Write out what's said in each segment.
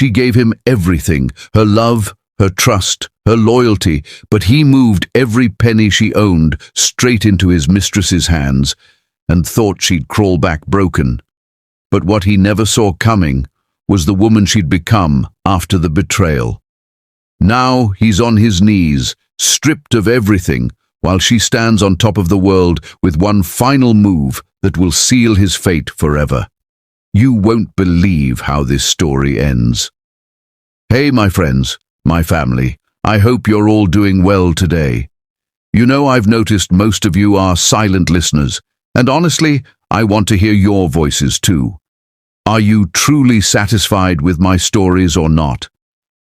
She gave him everything, her love, her trust, her loyalty, but he moved every penny she owned straight into his mistress's hands and thought she'd crawl back broken. But what he never saw coming was the woman she'd become after the betrayal. Now he's on his knees, stripped of everything, while she stands on top of the world with one final move that will seal his fate forever. You won't believe how this story ends. Hey, my friends, my family, I hope you're all doing well today. You know, I've noticed most of you are silent listeners, and honestly, I want to hear your voices too. Are you truly satisfied with my stories or not?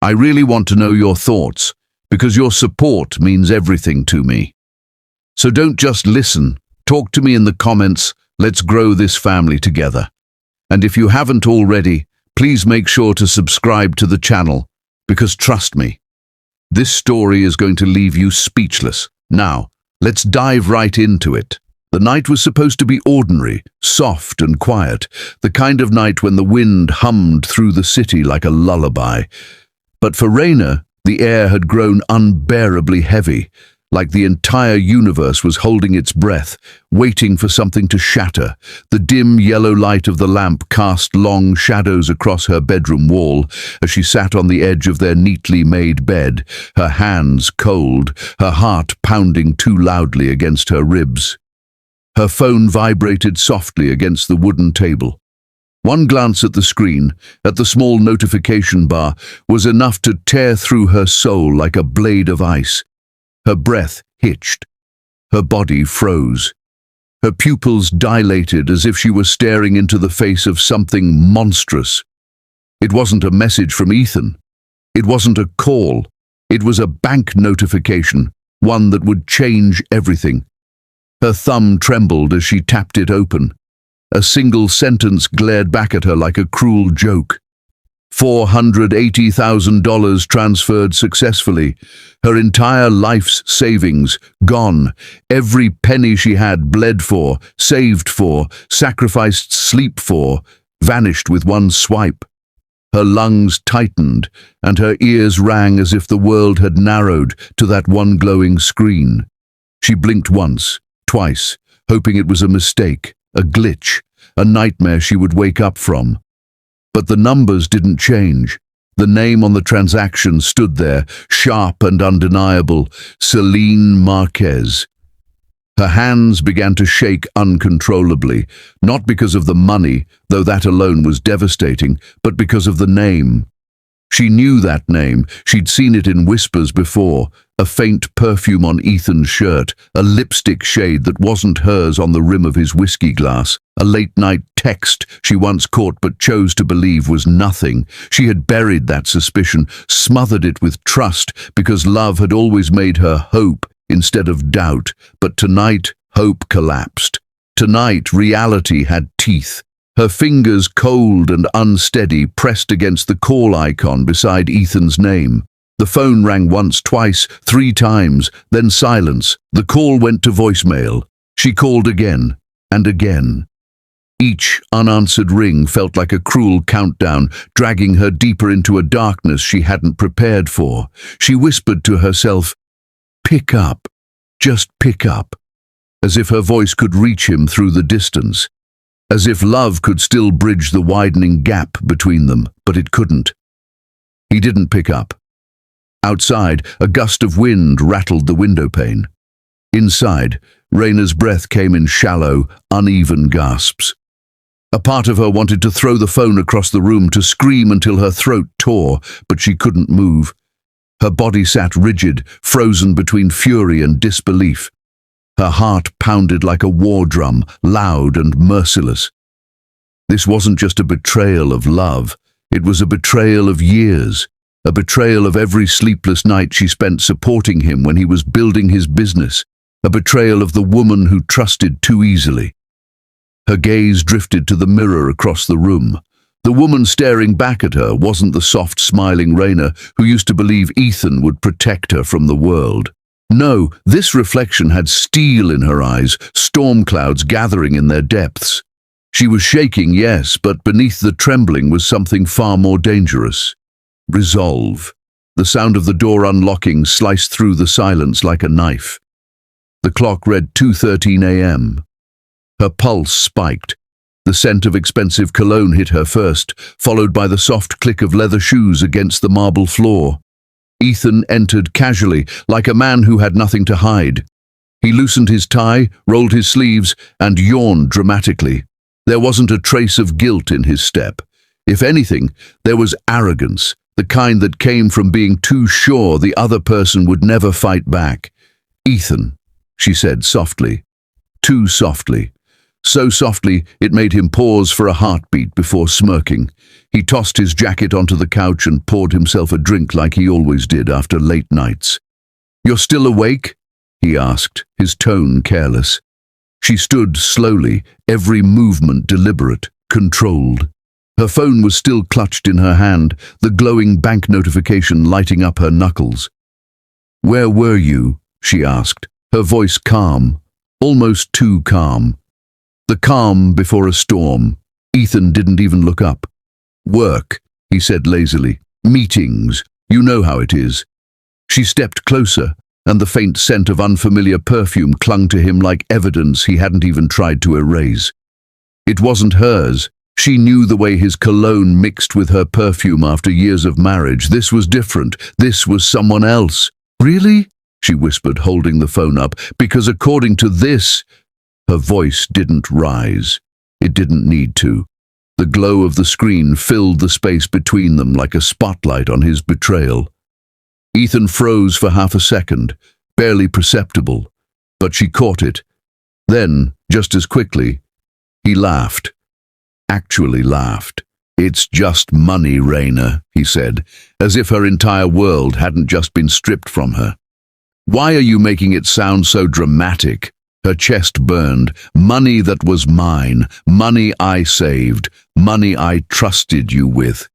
I really want to know your thoughts, because your support means everything to me. So don't just listen, talk to me in the comments, let's grow this family together. And if you haven't already, please make sure to subscribe to the channel, because trust me, this story is going to leave you speechless. Now, let's dive right into it. The night was supposed to be ordinary, soft and quiet, the kind of night when the wind hummed through the city like a lullaby. But for Raina, the air had grown unbearably heavy, like the entire universe was holding its breath, waiting for something to shatter. The dim yellow light of the lamp cast long shadows across her bedroom wall as she sat on the edge of their neatly made bed, her hands cold, her heart pounding too loudly against her ribs. Her phone vibrated softly against the wooden table. One glance at the screen, at the small notification bar, was enough to tear through her soul like a blade of ice. Her breath hitched. Her body froze. Her pupils dilated as if she were staring into the face of something monstrous. It wasn't a message from Ethan. It wasn't a call. It was a bank notification, one that would change everything. Her thumb trembled as she tapped it open. A single sentence glared back at her like a cruel joke. $480,000 transferred successfully. Her entire life's savings gone. Every penny she had bled for, saved for, sacrificed sleep for, vanished with one swipe. Her lungs tightened, and her ears rang as if the world had narrowed to that one glowing screen. She blinked once, twice, hoping it was a mistake, a glitch, a nightmare she would wake up from. But the numbers didn't change. The name on the transaction stood there, sharp and undeniable, Celine Marquez. Her hands began to shake uncontrollably, not because of the money, though that alone was devastating, but because of the name. She knew that name. She'd seen it in whispers before, a faint perfume on Ethan's shirt, a lipstick shade that wasn't hers on the rim of his whiskey glass, a late-night text she once caught but chose to believe was nothing. She had buried that suspicion, smothered it with trust, because love had always made her hope instead of doubt. But tonight, hope collapsed. Tonight, reality had teeth. Her fingers, cold and unsteady, pressed against the call icon beside Ethan's name. The phone rang once, twice, 3 times, then silence. The call went to voicemail. She called again and again. Each unanswered ring felt like a cruel countdown, dragging her deeper into a darkness she hadn't prepared for. She whispered to herself, "Pick up, just pick up," as if her voice could reach him through the distance. As if love could still bridge the widening gap between them, but it couldn't. He didn't pick up. Outside, a gust of wind rattled the windowpane. Inside, Raina's breath came in shallow, uneven gasps. A part of her wanted to throw the phone across the room, to scream until her throat tore, but she couldn't move. Her body sat rigid, frozen between fury and disbelief. Her heart pounded like a war drum, loud and merciless. This wasn't just a betrayal of love, it was a betrayal of years, a betrayal of every sleepless night she spent supporting him when he was building his business, a betrayal of the woman who trusted too easily. Her gaze drifted to the mirror across the room. The woman staring back at her wasn't the soft, smiling Raina who used to believe Ethan would protect her from the world. No, this reflection had steel in her eyes, storm clouds gathering in their depths. She was shaking, yes, but beneath the trembling was something far more dangerous. Resolve. The sound of the door unlocking sliced through the silence like a knife. The clock read 2:13 a.m. Her pulse spiked. The scent of expensive cologne hit her first, followed by the soft click of leather shoes against the marble floor. Ethan entered casually, like a man who had nothing to hide. He loosened his tie, rolled his sleeves, and yawned dramatically. There wasn't a trace of guilt in his step. If anything, there was arrogance, the kind that came from being too sure the other person would never fight back. "Ethan," she said softly. Too softly. So softly it made him pause for a heartbeat before smirking. He tossed his jacket onto the couch and poured himself a drink like he always did after late nights. "You're still awake?" he asked, his tone careless. She stood slowly, every movement deliberate, controlled. Her phone was still clutched in her hand, the glowing bank notification lighting up her knuckles. "Where were you?" she asked, her voice calm, almost too calm. The calm before a storm. Ethan didn't even look up. "Work," he said lazily. "Meetings. You know how it is." She stepped closer, and the faint scent of unfamiliar perfume clung to him like evidence he hadn't even tried to erase. It wasn't hers. She knew the way his cologne mixed with her perfume after years of marriage. This was different. This was someone else. "Really?" she whispered, holding the phone up. "Because according to this—" Her voice didn't rise. It didn't need to. The glow of the screen filled the space between them like a spotlight on his betrayal. Ethan froze for half a second, barely perceptible, but she caught it. Then, just as quickly, he laughed. Actually laughed. "It's just money, Raina," he said, as if her entire world hadn't just been stripped from her. "Why are you making it sound so dramatic?" Her chest burned. "Money that was mine, money I saved, money I trusted you with."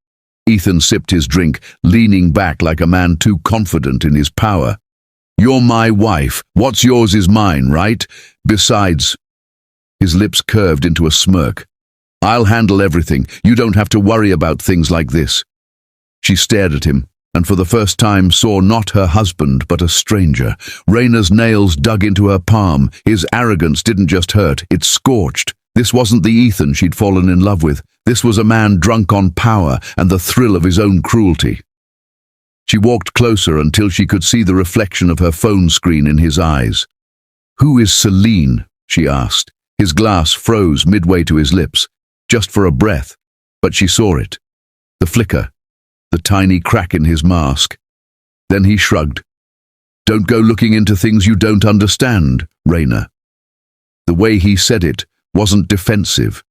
Ethan sipped his drink, leaning back like a man too confident in his power. "You're my wife. What's yours is mine, right? Besides—" His lips curved into a smirk. "I'll handle everything. You don't have to worry about things like this." She stared at him, and for the first time saw not her husband but a stranger. Raina's nails dug into her palm. His arrogance didn't just hurt, it scorched. This wasn't the Ethan she'd fallen in love with. This was a man drunk on power and the thrill of his own cruelty. She walked closer until she could see the reflection of her phone screen in his eyes. "Who is Celine?" she asked. His glass froze midway to his lips, just for a breath, but she saw it. The flicker. The tiny crack in his mask. Then he shrugged. "Don't go looking into things you don't understand, Raina." The way he said it wasn't defensive.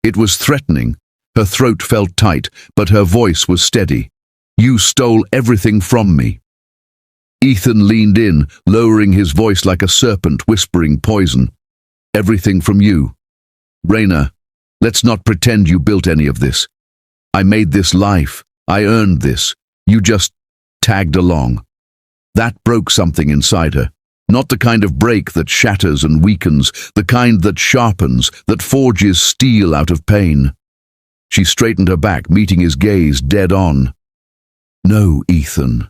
It was threatening. Her throat felt tight, but her voice was steady. "You stole everything from me." Ethan leaned in, lowering his voice like a serpent whispering poison. "Everything from you. Raina, let's not pretend you built any of this. I made this life. I earned this. You just tagged along." That broke something inside her. Not the kind of break that shatters and weakens, the kind that sharpens, that forges steel out of pain. She straightened her back, meeting his gaze dead on. "No, Ethan.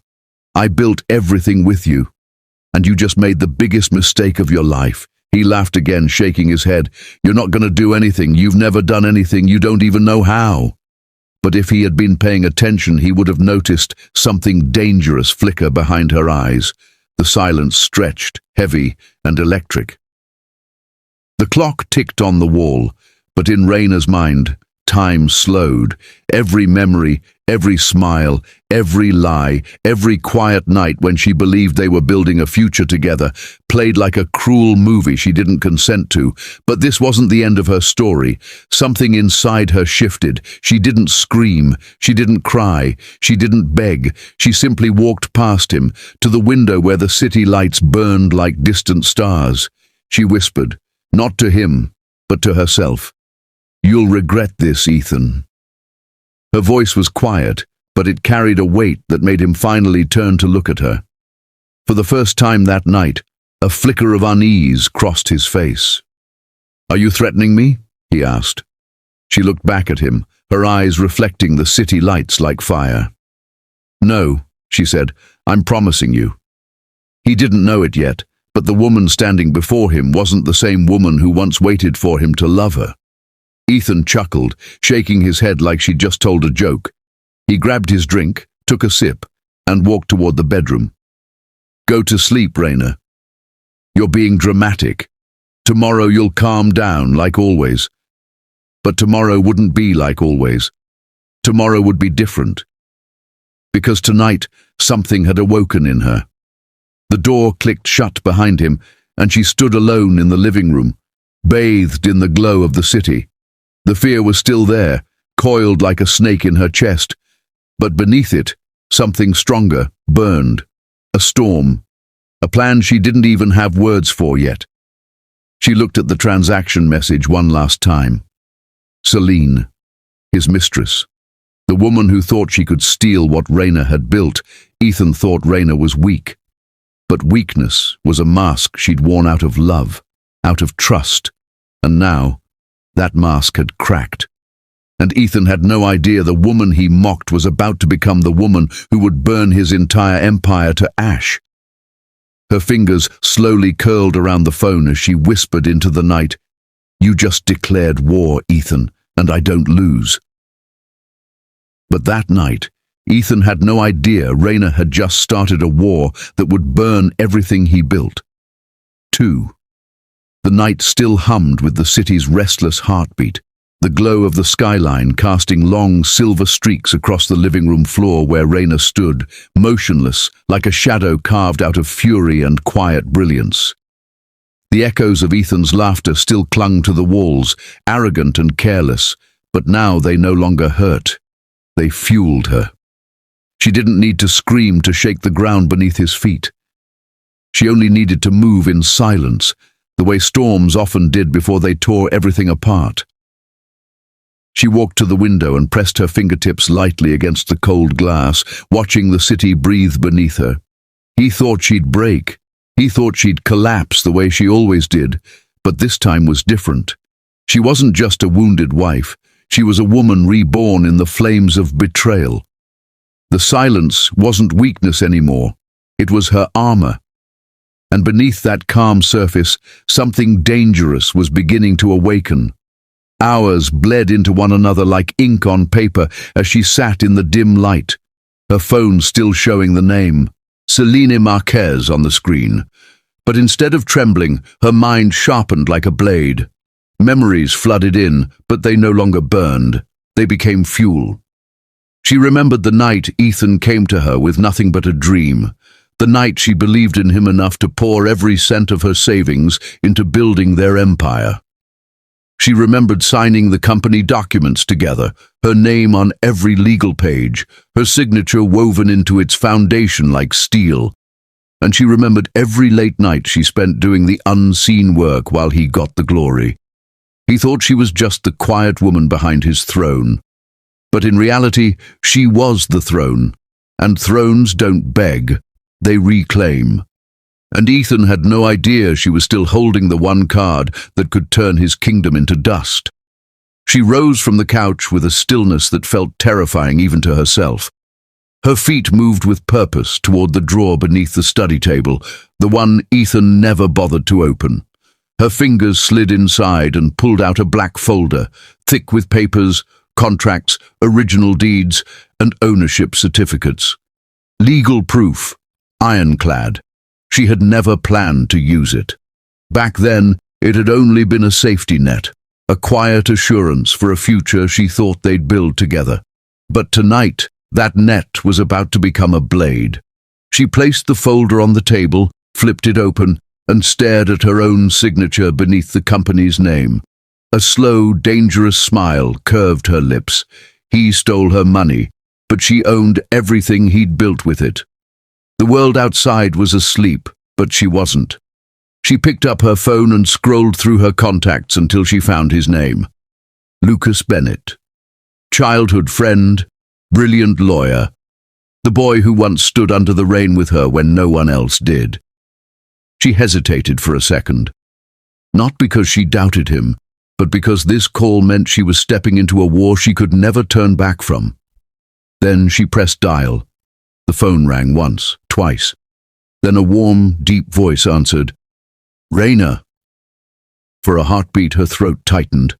I built everything with you, and you just made the biggest mistake of your life." He laughed again, shaking his head. "You're not going to do anything. You've never done anything. You don't even know how." But if he had been paying attention, he would have noticed something dangerous flicker behind her eyes. The silence stretched, heavy and electric. The clock ticked on the wall, but in Raina's mind, time slowed. Every memory, every smile, every lie, every quiet night when she believed they were building a future together, played like a cruel movie she didn't consent to. But this wasn't the end of her story. Something inside her shifted. She didn't scream. She didn't cry. She didn't beg. She simply walked past him, to the window where the city lights burned like distant stars. She whispered, not to him, but to herself, "You'll regret this, Ethan." Her voice was quiet, but it carried a weight that made him finally turn to look at her. For the first time that night, a flicker of unease crossed his face. "Are you threatening me?" he asked. She looked back at him, her eyes reflecting the city lights like fire. "No," she said, "I'm promising you." He didn't know it yet, but the woman standing before him wasn't the same woman who once waited for him to love her. Ethan chuckled, shaking his head like she'd just told a joke. He grabbed his drink, took a sip, and walked toward the bedroom. "Go to sleep, Raina. You're being dramatic. Tomorrow you'll calm down, like always." But tomorrow wouldn't be like always. Tomorrow would be different. Because tonight, something had awoken in her. The door clicked shut behind him, and she stood alone in the living room, bathed in the glow of the city. The fear was still there, coiled like a snake in her chest, but beneath it, something stronger burned. A storm. A plan she didn't even have words for yet. She looked at the transaction message one last time. Celine, his mistress. The woman who thought she could steal what Raina had built. Ethan thought Raina was weak. But weakness was a mask she'd worn out of love, out of trust. And now, that mask had cracked. And Ethan had no idea the woman he mocked was about to become the woman who would burn his entire empire to ash. Her fingers slowly curled around the phone as she whispered into the night, "You just declared war, Ethan, and I don't lose." But that night, Ethan had no idea Raina had just started a war that would burn everything he built. 2. The night still hummed with the city's restless heartbeat, the glow of the skyline casting long silver streaks across the living room floor where Raina stood, motionless, like a shadow carved out of fury and quiet brilliance. The echoes of Ethan's laughter still clung to the walls, arrogant and careless, but now they no longer hurt. They fueled her. She didn't need to scream to shake the ground beneath his feet. She only needed to move in silence, the way storms often did before they tore everything apart. She walked to the window and pressed her fingertips lightly against the cold glass, watching the city breathe beneath her. He thought she'd break. He thought she'd collapse the way she always did, but this time was different. She wasn't just a wounded wife. She was a woman reborn in the flames of betrayal. The silence wasn't weakness anymore. It was her armor. And beneath that calm surface, something dangerous was beginning to awaken. Hours bled into one another like ink on paper as she sat in the dim light, her phone still showing the name, Celine Marquez, on the screen. But instead of trembling, her mind sharpened like a blade. Memories flooded in, but they no longer burned. They became fuel. She remembered the night Ethan came to her with nothing but a dream, the night she believed in him enough to pour every cent of her savings into building their empire. She remembered signing the company documents together, her name on every legal page, her signature woven into its foundation like steel. And she remembered every late night she spent doing the unseen work while he got the glory. He thought she was just the quiet woman behind his throne. But in reality, she was the throne. And thrones don't beg, they reclaim. And Ethan had no idea she was still holding the one card that could turn his kingdom into dust. She rose from the couch with a stillness that felt terrifying even to herself. Her feet moved with purpose toward the drawer beneath the study table, the one Ethan never bothered to open. Her fingers slid inside and pulled out a black folder, thick with papers, contracts, original deeds, and ownership certificates. Legal proof, ironclad. She had never planned to use it. Back then, it had only been a safety net, a quiet assurance for a future she thought they'd build together. But tonight, that net was about to become a blade. She placed the folder on the table, flipped it open, and stared at her own signature beneath the company's name. A slow, dangerous smile curved her lips. He stole her money, but she owned everything he'd built with it. The world outside was asleep, but she wasn't. She picked up her phone and scrolled through her contacts until she found his name. Lucas Bennett. Childhood friend, brilliant lawyer, the boy who once stood under the rain with her when no one else did. She hesitated for a second. Not because she doubted him, but because this call meant she was stepping into a war she could never turn back from. Then she pressed dial. The phone rang once, twice. Then a warm, deep voice answered, "Raina." For a heartbeat, her throat tightened.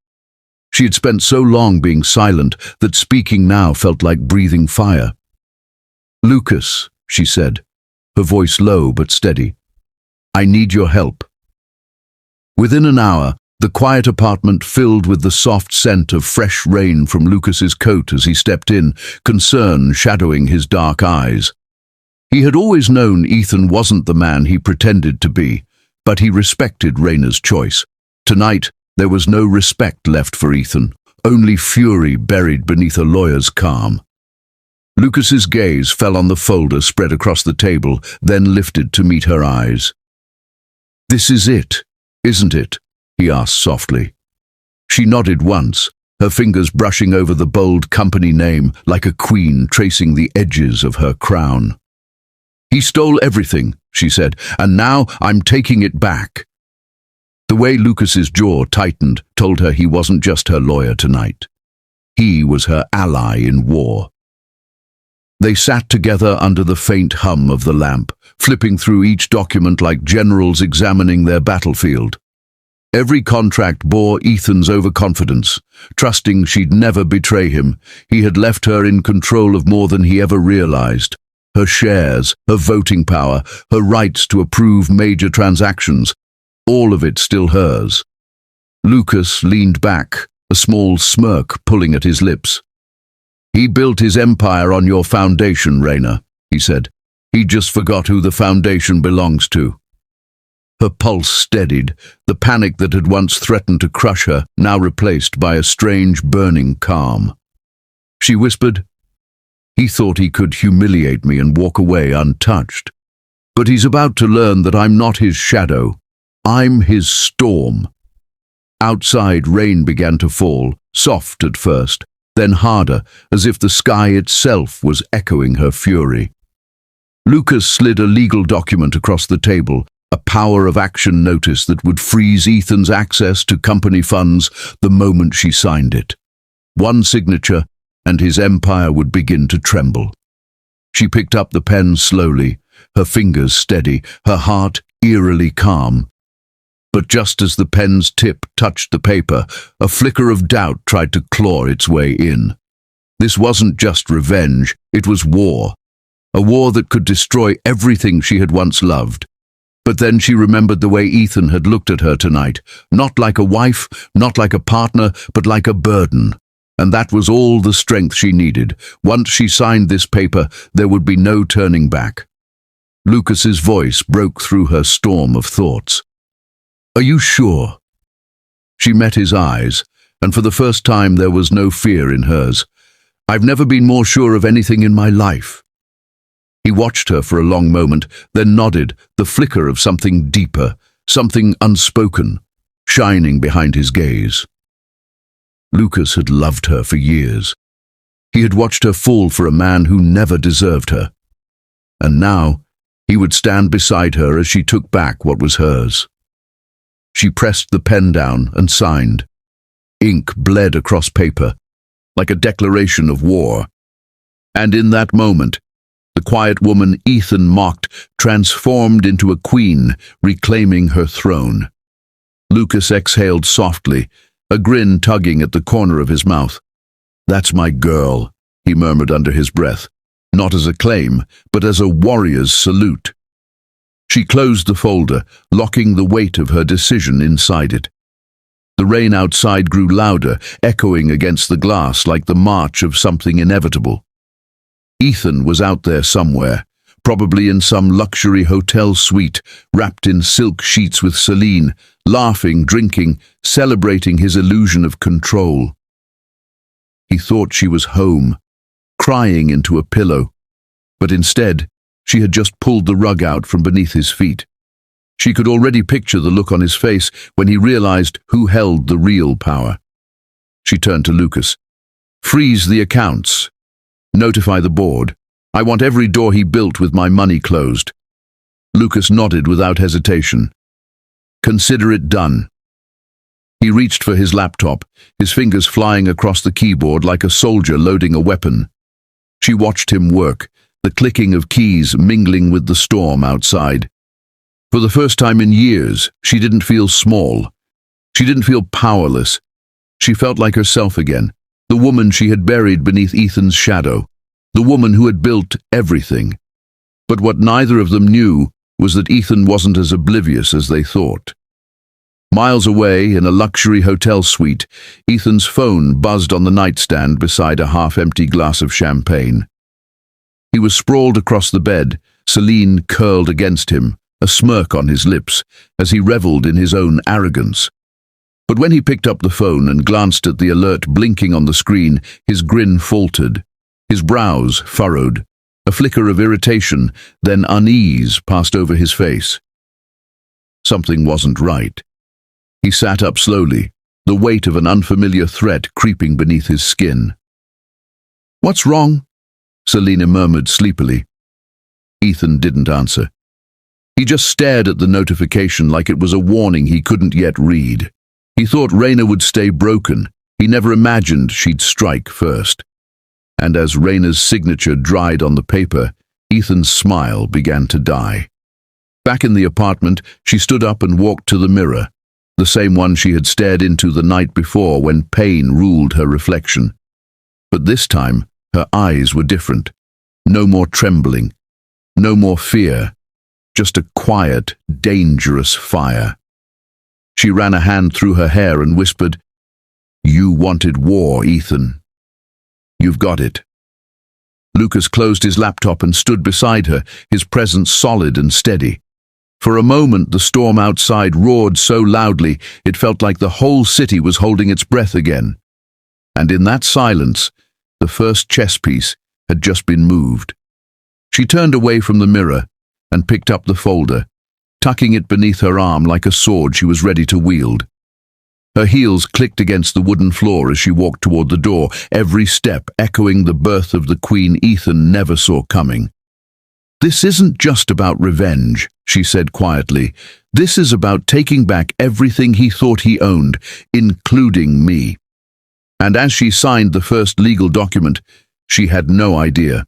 She had spent so long being silent that speaking now felt like breathing fire. "Lucas," she said, her voice low but steady. "I need your help." Within an hour, the quiet apartment filled with the soft scent of fresh rain from Lucas's coat as he stepped in, concern shadowing his dark eyes. He had always known Ethan wasn't the man he pretended to be, but he respected Raina's choice. Tonight, there was no respect left for Ethan, only fury buried beneath a lawyer's calm. Lucas's gaze fell on the folder spread across the table, then lifted to meet her eyes. "This is it, isn't it?" he asked softly. She nodded once, her fingers brushing over the bold company name like a queen tracing the edges of her crown. "He stole everything," she said, "and now I'm taking it back." The way Lucas's jaw tightened told her he wasn't just her lawyer tonight. He was her ally in war. They sat together under the faint hum of the lamp, flipping through each document like generals examining their battlefield. Every contract bore Ethan's overconfidence. Trusting she'd never betray him, he had left her in control of more than he ever realized. Her shares, her voting power, her rights to approve major transactions, all of it still hers. Lucas leaned back, a small smirk pulling at his lips. "He built his empire on your foundation, Raina," he said. "He just forgot who the foundation belongs to." Her pulse steadied, the panic that had once threatened to crush her, now replaced by a strange burning calm. She whispered, "He thought he could humiliate me and walk away untouched. But he's about to learn that I'm not his shadow. I'm his storm." Outside, rain began to fall, soft at first, then harder, as if the sky itself was echoing her fury. Lucas slid a legal document across the table, a power of action notice that would freeze Ethan's access to company funds the moment she signed it. One signature, and his empire would begin to tremble. She picked up the pen slowly, her fingers steady, her heart eerily calm. But just as the pen's tip touched the paper, a flicker of doubt tried to claw its way in. This wasn't just revenge, it was war. A war that could destroy everything she had once loved. But then she remembered the way Ethan had looked at her tonight, not like a wife, not like a partner, but like a burden. And that was all the strength she needed. Once she signed this paper, there would be no turning back. Lucas's voice broke through her storm of thoughts. "Are you sure?" She met his eyes, and for the first time there was no fear in hers. "I've never been more sure of anything in my life." He watched her for a long moment, then nodded, the flicker of something deeper, something unspoken, shining behind his gaze. Lucas had loved her for years. He had watched her fall for a man who never deserved her. And now, he would stand beside her as she took back what was hers. She pressed the pen down and signed. Ink bled across paper, like a declaration of war. And in that moment, the quiet woman Ethan mocked transformed into a queen, reclaiming her throne. Lucas exhaled softly, a grin tugging at the corner of his mouth. "That's my girl," he murmured under his breath, not as a claim, but as a warrior's salute. She closed the folder, locking the weight of her decision inside it. The rain outside grew louder, echoing against the glass like the march of something inevitable. Ethan was out there somewhere, probably in some luxury hotel suite, wrapped in silk sheets with Celine, laughing, drinking, celebrating his illusion of control. He thought she was home, crying into a pillow, but instead, she had just pulled the rug out from beneath his feet. She could already picture the look on his face when he realized who held the real power. She turned to Lucas. "Freeze the accounts. Notify the board. I want every door he built with my money closed." Lucas nodded without hesitation. "Consider it done." He reached for his laptop, his fingers flying across the keyboard like a soldier loading a weapon. She watched him work, the clicking of keys mingling with the storm outside. For the first time in years, she didn't feel small. She didn't feel powerless. She felt like herself again, the woman she had buried beneath Ethan's shadow, the woman who had built everything. But what neither of them knew was that Ethan wasn't as oblivious as they thought. Miles away, in a luxury hotel suite, Ethan's phone buzzed on the nightstand beside a half-empty glass of champagne. He was sprawled across the bed, Celine curled against him, a smirk on his lips, as he reveled in his own arrogance. But when he picked up the phone and glanced at the alert blinking on the screen, his grin faltered, his brows furrowed. A flicker of irritation, then unease passed over his face. Something wasn't right. He sat up slowly, the weight of an unfamiliar threat creeping beneath his skin. "What's wrong?" Selina murmured sleepily. Ethan didn't answer. He just stared at the notification like it was a warning he couldn't yet read. He thought Raina would stay broken. He never imagined she'd strike first. And as Raina's signature dried on the paper, Ethan's smile began to die. Back in the apartment, she stood up and walked to the mirror, the same one she had stared into the night before when pain ruled her reflection. But this time, her eyes were different. No more trembling, no more fear, just a quiet, dangerous fire. She ran a hand through her hair and whispered, "You wanted war, Ethan. You've got it." Lucas closed his laptop and stood beside her, his presence solid and steady. For a moment, the storm outside roared so loudly it felt like the whole city was holding its breath again. And in that silence, the first chess piece had just been moved. She turned away from the mirror and picked up the folder, tucking it beneath her arm like a sword she was ready to wield. Her heels clicked against the wooden floor as she walked toward the door, every step echoing the birth of the queen Ethan never saw coming. "This isn't just about revenge," she said quietly. "This is about taking back everything he thought he owned, including me." And as she signed the first legal document, she had no idea.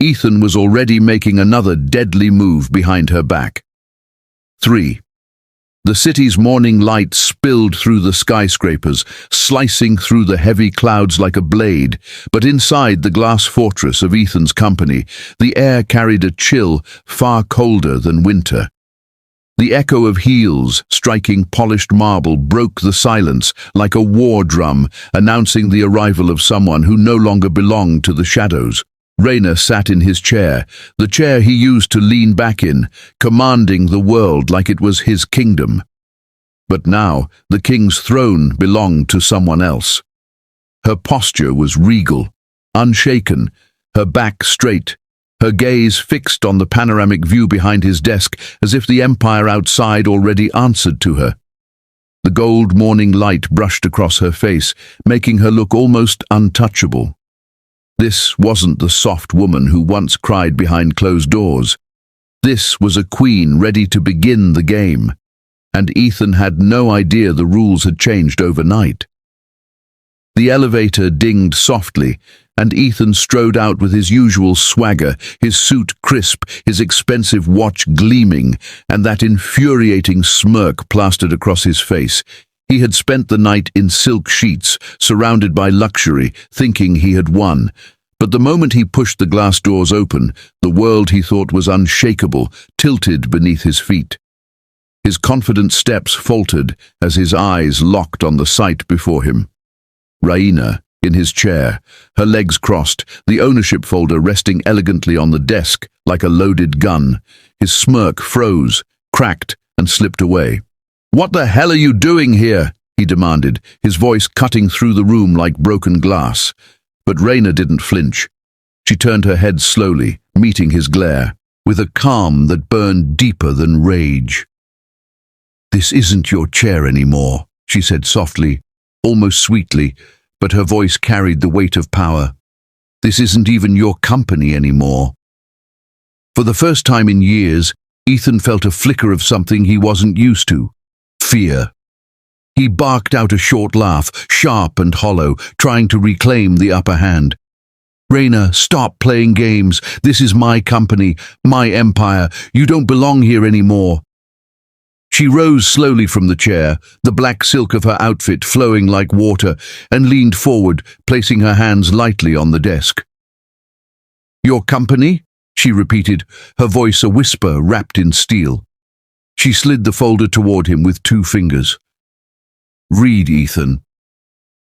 Ethan was already making another deadly move behind her back. 3. The city's morning light spilled through the skyscrapers, slicing through the heavy clouds like a blade, but inside the glass fortress of Ethan's company, the air carried a chill far colder than winter. The echo of heels striking polished marble broke the silence like a war drum, announcing the arrival of someone who no longer belonged to the shadows. Raina sat in his chair, the chair he used to lean back in, commanding the world like it was his kingdom. But now the king's throne belonged to someone else. Her posture was regal, unshaken, her back straight, her gaze fixed on the panoramic view behind his desk as if the empire outside already answered to her. The gold morning light brushed across her face, making her look almost untouchable. This wasn't the soft woman who once cried behind closed doors. This was a queen ready to begin the game, and Ethan had no idea the rules had changed overnight. The elevator dinged softly, and Ethan strode out with his usual swagger, his suit crisp, his expensive watch gleaming, and that infuriating smirk plastered across his face. He had spent the night in silk sheets, surrounded by luxury, thinking he had won. But the moment he pushed the glass doors open, the world he thought was unshakable tilted beneath his feet. His confident steps faltered as his eyes locked on the sight before him. Raina, in his chair, her legs crossed, the ownership folder resting elegantly on the desk like a loaded gun. His smirk froze, cracked, and slipped away. "What the hell are you doing here?" he demanded, his voice cutting through the room like broken glass. But Raina didn't flinch. She turned her head slowly, meeting his glare, with a calm that burned deeper than rage. "This isn't your chair anymore," she said softly, almost sweetly, but her voice carried the weight of power. "This isn't even your company anymore." For the first time in years, Ethan felt a flicker of something he wasn't used to: fear. He barked out a short laugh, sharp and hollow, trying to reclaim the upper hand. Raina, stop playing games. This is my company, my empire. You don't belong here anymore. She rose slowly from the chair, the black silk of her outfit flowing like water, and leaned forward, placing her hands lightly on the desk. Your company? She repeated, her voice a whisper wrapped in steel. She slid the folder toward him with 2 fingers. Read, Ethan.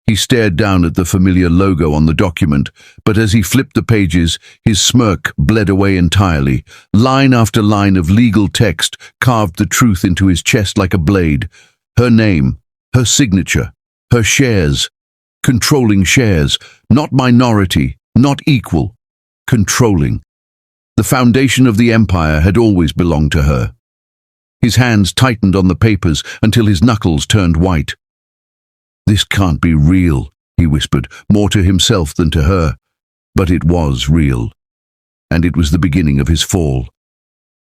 He stared down at the familiar logo on the document, but as he flipped the pages, his smirk bled away entirely. Line after line of legal text carved the truth into his chest like a blade. Her name, her signature, her shares. Controlling shares, not minority, not equal. Controlling. The foundation of the empire had always belonged to her. His hands tightened on the papers until his knuckles turned white. This can't be real, he whispered, more to himself than to her. But it was real. And it was the beginning of his fall.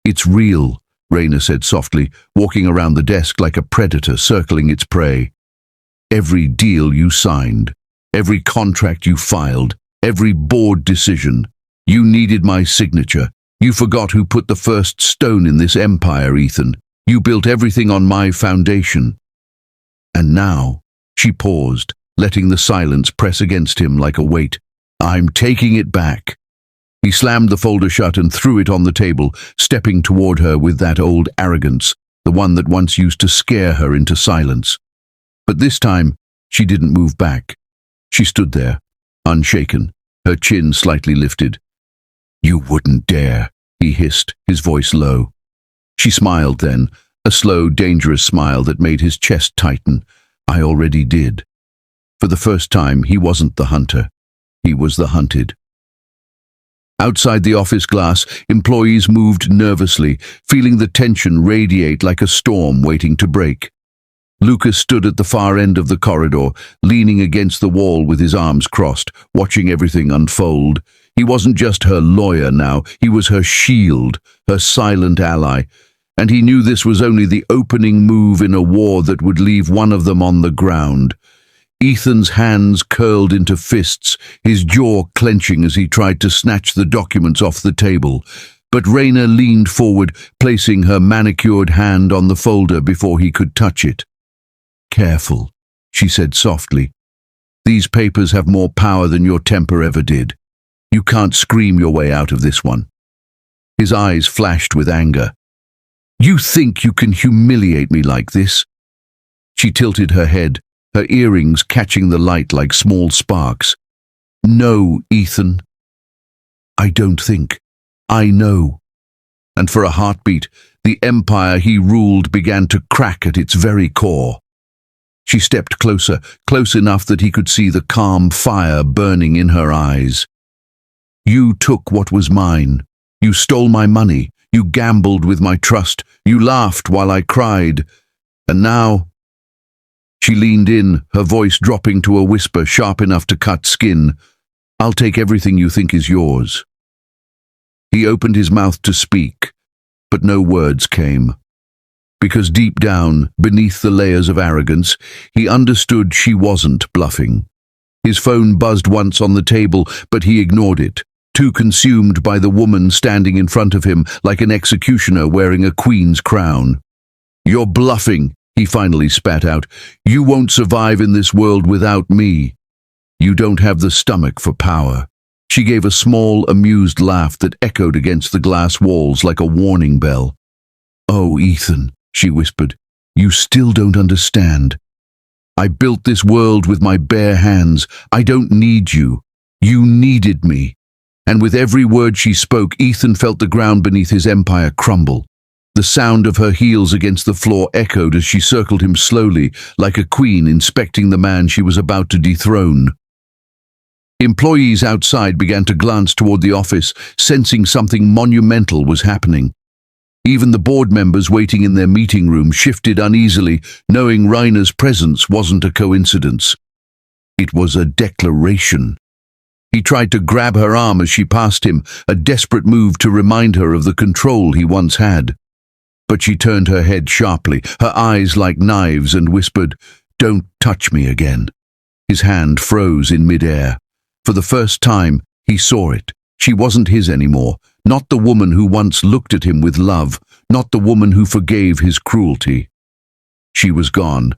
It's real, Raina said softly, walking around the desk like a predator circling its prey. Every deal you signed, every contract you filed, every board decision. You needed my signature. You forgot who put the first stone in this empire, Ethan. You built everything on my foundation. And now... She paused, letting the silence press against him like a weight. I'm taking it back. He slammed the folder shut and threw it on the table, stepping toward her with that old arrogance, the one that once used to scare her into silence. But this time, she didn't move back. She stood there, unshaken, her chin slightly lifted. You wouldn't dare, he hissed, his voice low. She smiled then, a slow, dangerous smile that made his chest tighten. I already did. For the first time, he wasn't the hunter. He was the hunted. Outside the office glass, employees moved nervously, feeling the tension radiate like a storm waiting to break. Lucas stood at the far end of the corridor, leaning against the wall with his arms crossed, watching everything unfold. He wasn't just her lawyer now, he was her shield, her silent ally. And he knew this was only the opening move in a war that would leave one of them on the ground. Ethan's hands curled into fists, his jaw clenching as he tried to snatch the documents off the table. But Raina leaned forward, placing her manicured hand on the folder before he could touch it. Careful, she said softly. These papers have more power than your temper ever did. You can't scream your way out of this one. His eyes flashed with anger. You think you can humiliate me like this? She tilted her head, her earrings catching the light like small sparks. No, Ethan. I don't think. I know. And for a heartbeat, the empire he ruled began to crack at its very core. She stepped closer, close enough that he could see the calm fire burning in her eyes. You took what was mine. You stole my money. You gambled with my trust. You laughed while I cried. And now... She leaned in, her voice dropping to a whisper sharp enough to cut skin. I'll take everything you think is yours. He opened his mouth to speak, but no words came. Because deep down, beneath the layers of arrogance, he understood she wasn't bluffing. His phone buzzed once on the table, but he ignored it. Too consumed by the woman standing in front of him like an executioner wearing a queen's crown. You're bluffing, he finally spat out. You won't survive in this world without me. You don't have the stomach for power. She gave a small, amused laugh that echoed against the glass walls like a warning bell. Oh, Ethan, she whispered, you still don't understand. I built this world with my bare hands. I don't need you. You needed me. And with every word she spoke, Ethan felt the ground beneath his empire crumble. The sound of her heels against the floor echoed as she circled him slowly, like a queen inspecting the man she was about to dethrone. Employees outside began to glance toward the office, sensing something monumental was happening. Even the board members waiting in their meeting room shifted uneasily, knowing Raina's presence wasn't a coincidence. It was a declaration. He tried to grab her arm as she passed him, a desperate move to remind her of the control he once had. But she turned her head sharply, her eyes like knives, and whispered, Don't touch me again. His hand froze in midair. For the first time, He saw it. She wasn't his anymore, not the woman who once looked at him with love, not the woman who forgave his cruelty. She was gone,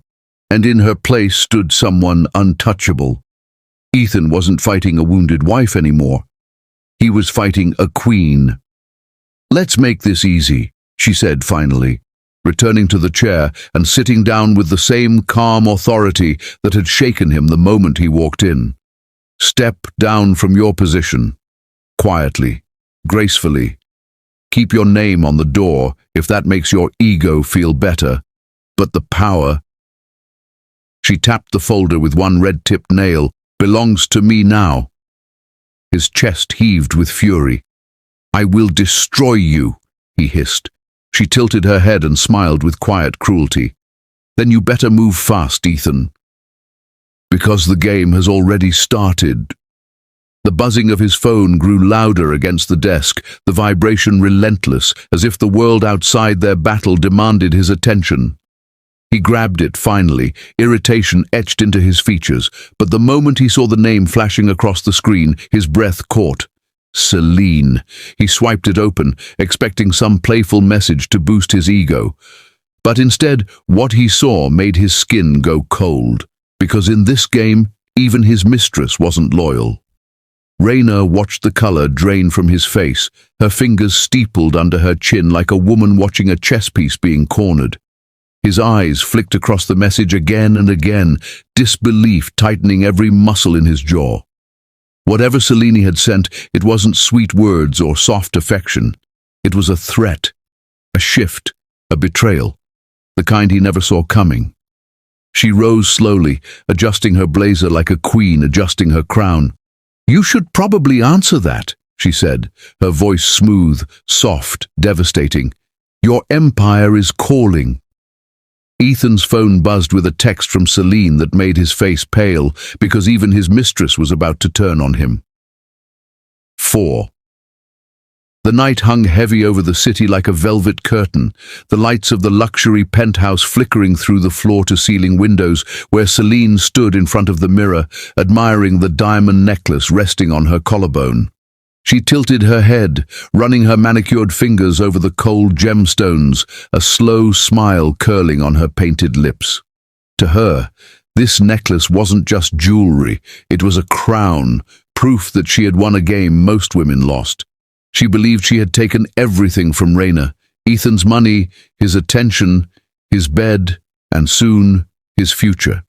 and in her place stood someone untouchable. Ethan wasn't fighting a wounded wife anymore. He was fighting a queen. "Let's make this easy," she said finally, returning to the chair and sitting down with the same calm authority that had shaken him the moment he walked in. "Step down from your position. Quietly, gracefully. Keep your name on the door if that makes your ego feel better. But the power—" She tapped the folder with one red-tipped nail. "Belongs to me now." His chest heaved with fury. "I will destroy you," he hissed. She tilted her head and smiled with quiet cruelty. "Then you better move fast, Ethan. Because the game has already started." The buzzing of his phone grew louder against the desk, the vibration relentless, as if the world outside their battle demanded his attention. He grabbed it finally, irritation etched into his features, but the moment he saw the name flashing across the screen, his breath caught. Celine. He swiped it open, expecting some playful message to boost his ego. But instead, what he saw made his skin go cold, because in this game, even his mistress wasn't loyal. Raina watched the color drain from his face, her fingers steepled under her chin like a woman watching a chess piece being cornered. His eyes flicked across the message again and again, disbelief tightening every muscle in his jaw. Whatever Celine had sent, it wasn't sweet words or soft affection. It was a threat, a shift, a betrayal, the kind he never saw coming. She rose slowly, adjusting her blazer like a queen adjusting her crown. "You should probably answer that," she said, her voice smooth, soft, devastating. "Your empire is calling." Ethan's phone buzzed with a text from Celine that made his face pale, because even his mistress was about to turn on him. 4. The night hung heavy over the city like a velvet curtain, the lights of the luxury penthouse flickering through the floor-to-ceiling windows where Celine stood in front of the mirror, admiring the diamond necklace resting on her collarbone. She tilted her head, running her manicured fingers over the cold gemstones, a slow smile curling on her painted lips. To her, this necklace wasn't just jewelry, it was a crown, proof that she had won a game most women lost. She believed she had taken everything from Raina, Ethan's money, his attention, his bed, and soon, his future.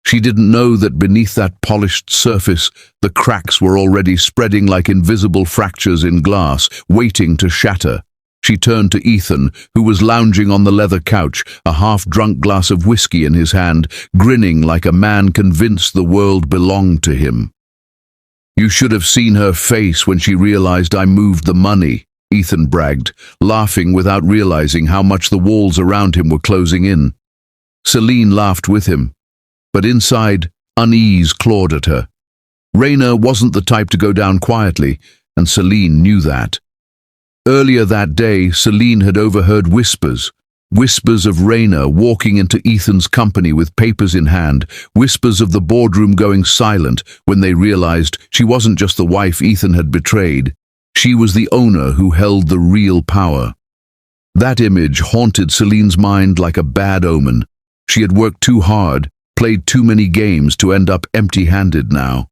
She didn't know that beneath that polished surface, the cracks were already spreading like invisible fractures in glass, waiting to shatter. She turned to Ethan, who was lounging on the leather couch, a half-drunk glass of whiskey in his hand, grinning like a man convinced the world belonged to him. "You should have seen her face when she realized I moved the money," Ethan bragged, laughing without realizing how much the walls around him were closing in. Celine laughed with him, but inside, unease clawed at her. Raina wasn't the type to go down quietly, and Celine knew that. Earlier that day, Celine had overheard whispers of Raina walking into Ethan's company with papers in hand, whispers of the boardroom going silent when they realized she wasn't just the wife Ethan had betrayed, she was the owner who held the real power. That image haunted Celine's mind like a bad omen. She had worked too hard, played too many games to end up empty-handed now.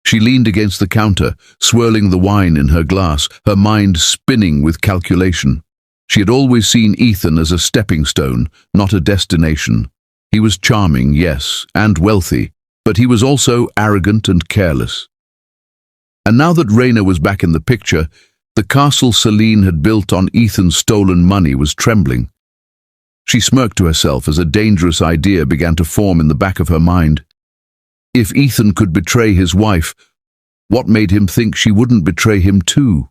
She leaned against the counter, swirling the wine in her glass, her mind spinning with calculation. She had always seen Ethan as a stepping stone, not a destination. He was charming, yes, and wealthy, but he was also arrogant and careless. And now that Raina was back in the picture, the castle Celine had built on Ethan's stolen money was trembling. She smirked to herself as a dangerous idea began to form in the back of her mind. If Ethan could betray his wife, what made him think she wouldn't betray him too?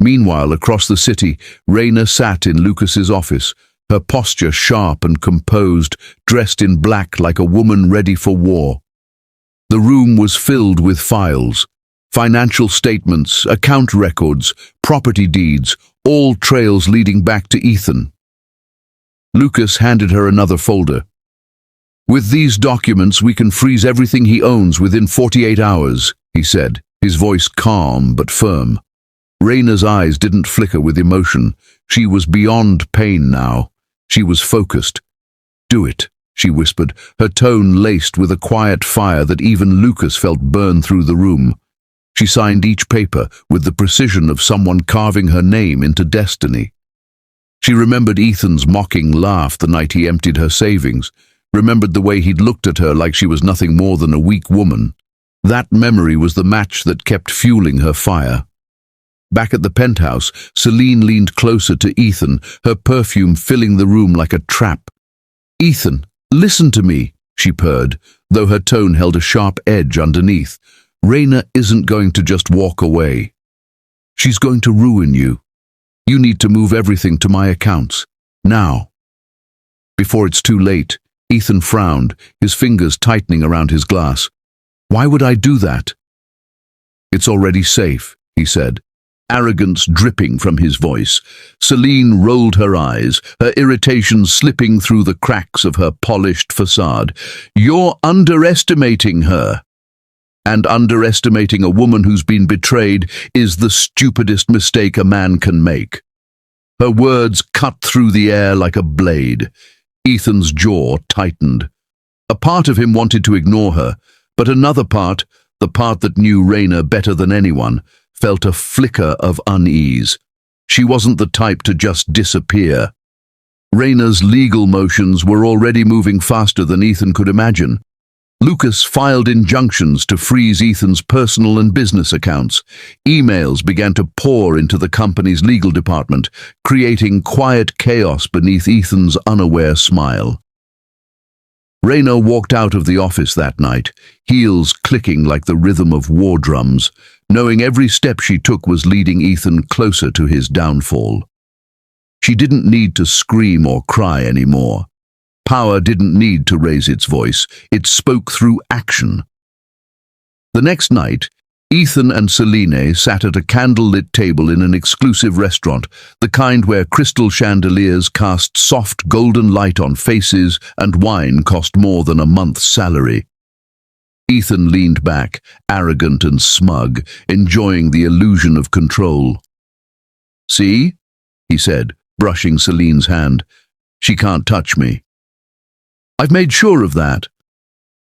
Meanwhile, across the city, Raina sat in Lucas's office, her posture sharp and composed, dressed in black like a woman ready for war. The room was filled with files, financial statements, account records, property deeds, all trails leading back to Ethan. Lucas handed her another folder. "With these documents, we can freeze everything he owns within 48 hours, he said, his voice calm but firm. Raina's eyes didn't flicker with emotion. She was beyond pain now. She was focused. "Do it," she whispered, her tone laced with a quiet fire that even Lucas felt burn through the room. She signed each paper with the precision of someone carving her name into destiny. She remembered Ethan's mocking laugh the night he emptied her savings, remembered the way he'd looked at her like she was nothing more than a weak woman. That memory was the match that kept fueling her fire. Back at the penthouse, Celine leaned closer to Ethan, her perfume filling the room like a trap. "Ethan, listen to me," she purred, though her tone held a sharp edge underneath. "Raina isn't going to just walk away. She's going to ruin you. You need to move everything to my accounts, now." Before it's too late, Ethan frowned, his fingers tightening around his glass. "Why would I do that?" "It's already safe," he said, arrogance dripping from his voice. Celine rolled her eyes, her irritation slipping through the cracks of her polished facade. "You're underestimating her. And underestimating a woman who's been betrayed is the stupidest mistake a man can make." Her words cut through the air like a blade. Ethan's jaw tightened. A part of him wanted to ignore her, but another part, the part that knew Raina better than anyone, felt a flicker of unease. She wasn't the type to just disappear. Raina's legal motions were already moving faster than Ethan could imagine. Lucas filed injunctions to freeze Ethan's personal and business accounts. Emails began to pour into the company's legal department, creating quiet chaos beneath Ethan's unaware smile. Raina walked out of the office that night, heels clicking like the rhythm of war drums, knowing every step she took was leading Ethan closer to his downfall. She didn't need to scream or cry anymore. Power didn't need to raise its voice, it spoke through action. The next night, Ethan and Celine sat at a candle-lit table in an exclusive restaurant, the kind where crystal chandeliers cast soft golden light on faces and wine cost more than a month's salary. Ethan leaned back, arrogant and smug, enjoying the illusion of control. "See?" he said, brushing Celine's hand. "She can't touch me." "I've made sure of that."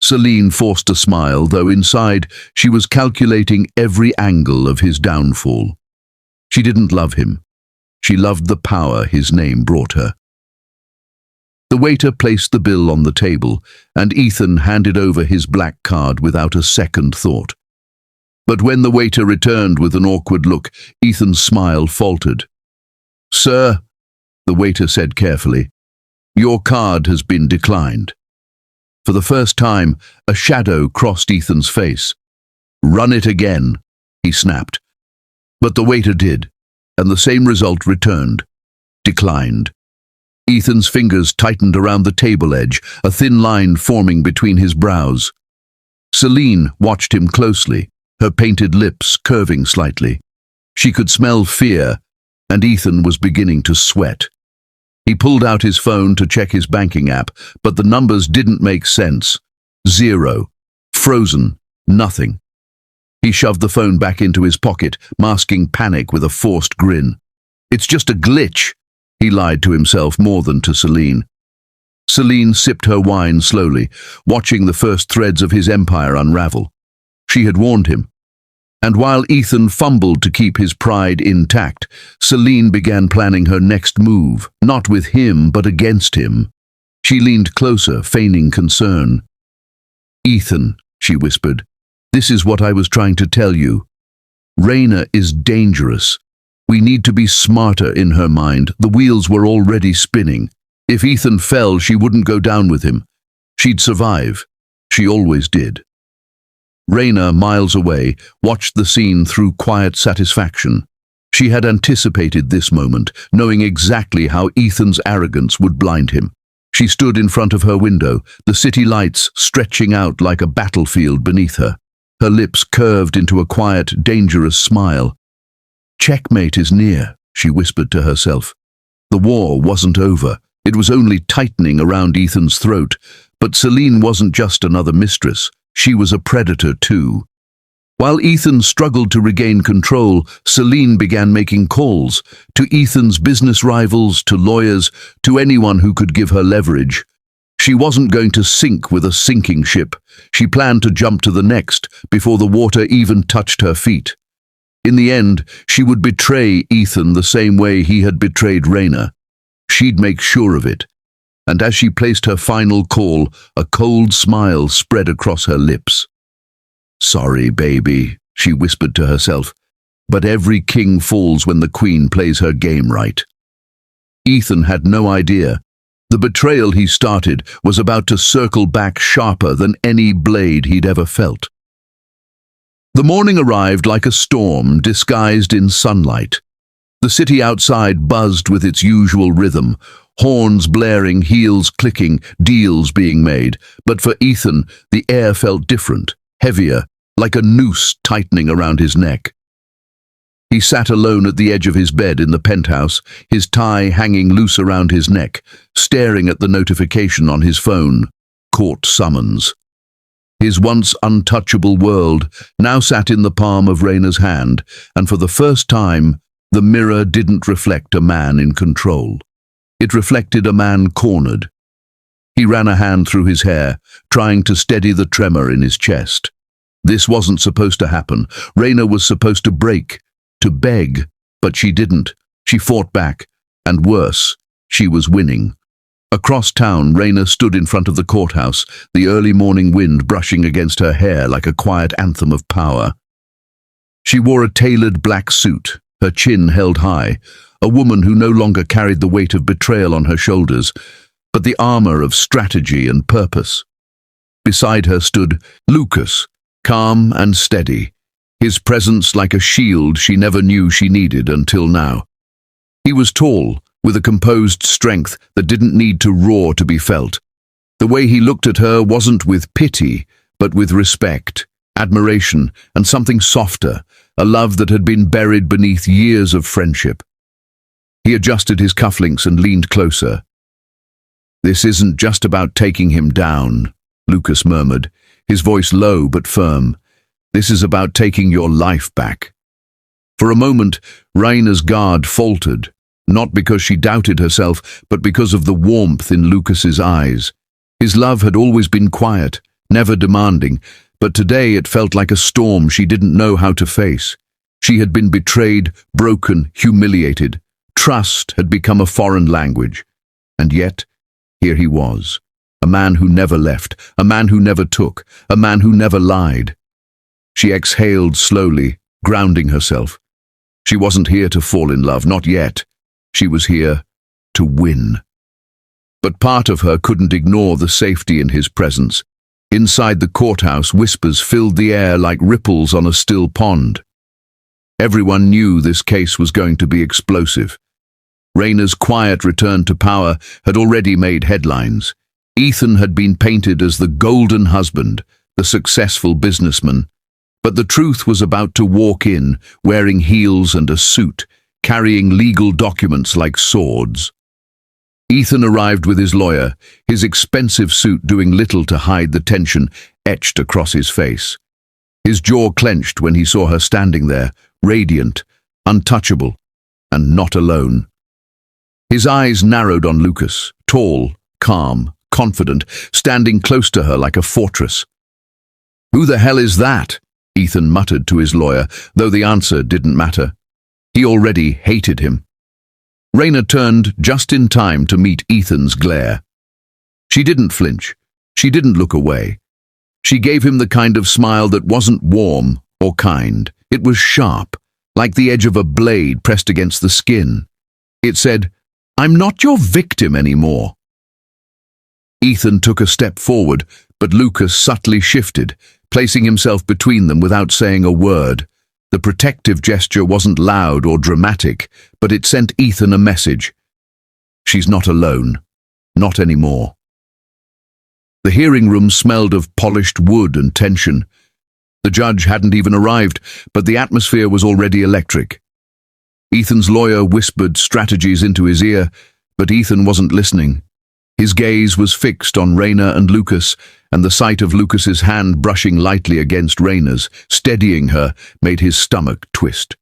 Celine forced a smile, though inside she was calculating every angle of his downfall. She didn't love him. She loved the power his name brought her. The waiter placed the bill on the table, and Ethan handed over his black card without a second thought. But when the waiter returned with an awkward look, Ethan's smile faltered. "Sir," the waiter said carefully, "your card has been declined." For the first time, a shadow crossed Ethan's face. "Run it again," he snapped. But the waiter did, and the same result returned. Declined. Ethan's fingers tightened around the table edge, a thin line forming between his brows. Celine watched him closely, her painted lips curving slightly. She could smell fear, and Ethan was beginning to sweat. He pulled out his phone to check his banking app, but the numbers didn't make sense. 0. Frozen. Nothing. He shoved the phone back into his pocket, masking panic with a forced grin. "It's just a glitch," he lied to himself more than to Celine. Celine sipped her wine slowly, watching the first threads of his empire unravel. She had warned him. And while Ethan fumbled to keep his pride intact, Celine began planning her next move, not with him but against him. She leaned closer, feigning concern. "Ethan," she whispered, "this is what I was trying to tell you. Raina is dangerous. We need to be smarter in her mind. The wheels were already spinning. If Ethan fell, she wouldn't go down with him. She'd survive. She always did." Raina, miles away, watched the scene through quiet satisfaction. She had anticipated this moment, knowing exactly how Ethan's arrogance would blind him. She stood in front of her window, the city lights stretching out like a battlefield beneath her. Her lips curved into a quiet, dangerous smile. "Checkmate is near," she whispered to herself. The war wasn't over. It was only tightening around Ethan's throat. But Celine wasn't just another mistress. She was a predator too. While Ethan struggled to regain control, Celine began making calls to Ethan's business rivals, to lawyers, to anyone who could give her leverage. She wasn't going to sink with a sinking ship. She planned to jump to the next before the water even touched her feet. In the end, she would betray Ethan the same way he had betrayed Raina. She'd make sure of it. And as she placed her final call, a cold smile spread across her lips. "Sorry, baby," she whispered to herself, "but every king falls when the queen plays her game right." Ethan had no idea. The betrayal he started was about to circle back sharper than any blade he'd ever felt. The morning arrived like a storm disguised in sunlight. The city outside buzzed with its usual rhythm, horns blaring, heels clicking, deals being made. But for Ethan, the air felt different, heavier, like a noose tightening around his neck. He sat alone at the edge of his bed in the penthouse, his tie hanging loose around his neck, staring at the notification on his phone. Court summons. His once untouchable world now sat in the palm of Raina's hand, and for the first time, the mirror didn't reflect a man in control. It reflected a man cornered. He ran a hand through his hair, trying to steady the tremor in his chest. This wasn't supposed to happen. Raina was supposed to break, to beg, but she didn't. She fought back, and worse, she was winning. Across town, Raina stood in front of the courthouse, the early morning wind brushing against her hair like a quiet anthem of power. She wore a tailored black suit, her chin held high, a woman who no longer carried the weight of betrayal on her shoulders, but the armor of strategy and purpose. Beside her stood Lucas, calm and steady, his presence like a shield she never knew she needed until now. He was tall, with a composed strength that didn't need to roar to be felt. The way he looked at her wasn't with pity, but with respect, admiration, and something softer, a love that had been buried beneath years of friendship. He adjusted his cufflinks and leaned closer. "This isn't just about taking him down," Lucas murmured, his voice low but firm. "This is about taking your life back." For a moment, Raina's guard faltered, not because she doubted herself, but because of the warmth in Lucas's eyes. His love had always been quiet, never demanding, but today it felt like a storm she didn't know how to face. She had been betrayed, broken, humiliated. Trust had become a foreign language. And yet, here he was, a man who never left, a man who never took, a man who never lied. She exhaled slowly, grounding herself. She wasn't here to fall in love, not yet. She was here to win. But part of her couldn't ignore the safety in his presence. Inside the courthouse, whispers filled the air like ripples on a still pond. Everyone knew this case was going to be explosive. Raina's quiet return to power had already made headlines. Ethan had been painted as the golden husband, the successful businessman. But the truth was about to walk in, wearing heels and a suit, carrying legal documents like swords. Ethan arrived with his lawyer, his expensive suit doing little to hide the tension etched across his face. His jaw clenched when he saw her standing there, radiant, untouchable, and not alone. His eyes narrowed on Lucas, tall, calm, confident, standing close to her like a fortress. "Who the hell is that?" Ethan muttered to his lawyer, though the answer didn't matter. He already hated him. Raina turned just in time to meet Ethan's glare. She didn't flinch. She didn't look away. She gave him the kind of smile that wasn't warm or kind. It was sharp, like the edge of a blade pressed against the skin. It said, "I'm not your victim anymore." Ethan took a step forward, but Lucas subtly shifted, placing himself between them without saying a word. The protective gesture wasn't loud or dramatic, but it sent Ethan a message. She's not alone. Not anymore. The hearing room smelled of polished wood and tension. The judge hadn't even arrived, but the atmosphere was already electric. Ethan's lawyer whispered strategies into his ear, but Ethan wasn't listening. His gaze was fixed on Rayna and Lucas, and the sight of Lucas's hand brushing lightly against Rayna's, steadying her, made his stomach twist.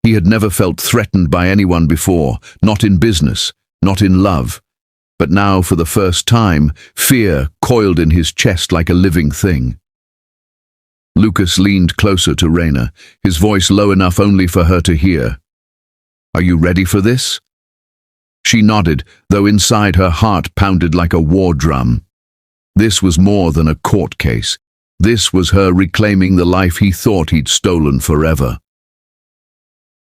He had never felt threatened by anyone before, not in business, not in love. But now, for the first time, fear coiled in his chest like a living thing. Lucas leaned closer to Rayna, his voice low enough only for her to hear. "Are you ready for this?" She nodded, though inside her heart pounded like a war drum. This was more than a court case. This was her reclaiming the life he thought he'd stolen forever.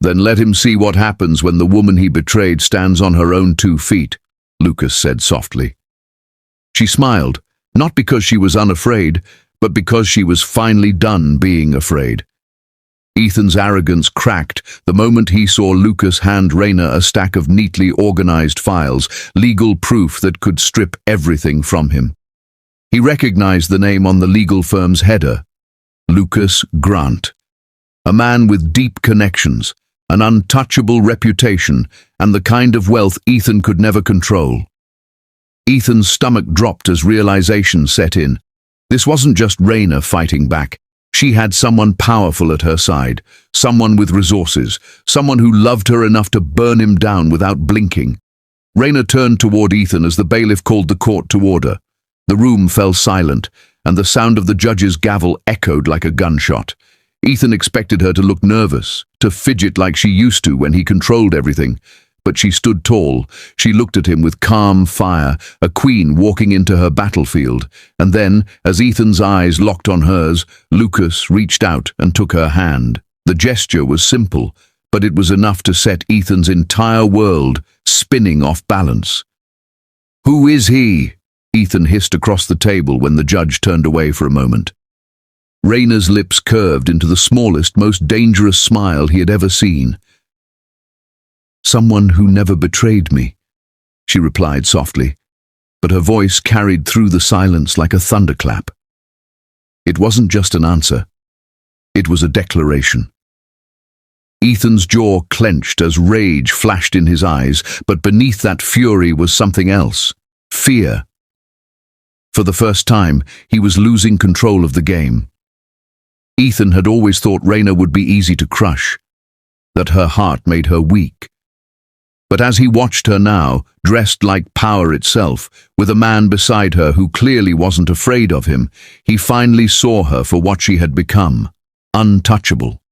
"Then let him see what happens when the woman he betrayed stands on her own 2 feet," Lucas said softly. She smiled, not because she was unafraid, but because she was finally done being afraid. Ethan's arrogance cracked the moment he saw Lucas hand Rayna a stack of neatly organized files, legal proof that could strip everything from him. He recognized the name on the legal firm's header, Lucas Grant, a man with deep connections, an untouchable reputation, and the kind of wealth Ethan could never control. Ethan's stomach dropped as realization set in. This wasn't just Rayna fighting back. She had someone powerful at her side, someone with resources, someone who loved her enough to burn him down without blinking. Rayna turned toward Ethan as the bailiff called the court to order. The room fell silent, and the sound of the judge's gavel echoed like a gunshot. Ethan expected her to look nervous, to fidget like she used to when he controlled everything. But she stood tall. She looked at him with calm fire, a queen walking into her battlefield. And then, as Ethan's eyes locked on hers, Lucas reached out and took her hand. The gesture was simple, but it was enough to set Ethan's entire world spinning off balance. "Who is he?" Ethan hissed across the table when the judge turned away for a moment. Rayna's lips curved into the smallest, most dangerous smile he had ever seen. "Someone who never betrayed me," she replied softly, but her voice carried through the silence like a thunderclap. It wasn't just an answer. It was a declaration. Ethan's jaw clenched as rage flashed in his eyes, but beneath that fury was something else. Fear. For the first time, he was losing control of the game. Ethan had always thought Rayna would be easy to crush, that her heart made her weak. But as he watched her now, dressed like power itself, with a man beside her who clearly wasn't afraid of him, he finally saw her for what she had become, untouchable.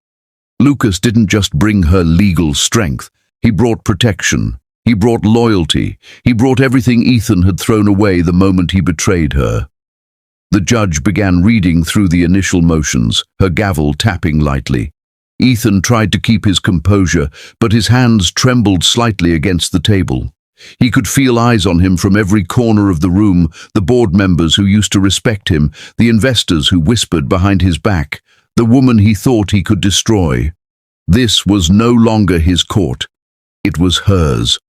Lucas didn't just bring her legal strength. He brought protection. He brought loyalty. He brought everything Ethan had thrown away the moment he betrayed her. The judge began reading through the initial motions, her gavel tapping lightly. Ethan tried to keep his composure, but his hands trembled slightly against the table. He could feel eyes on him from every corner of the room, the board members who used to respect him, the investors who whispered behind his back, the woman he thought he could destroy. This was no longer his court. It was hers.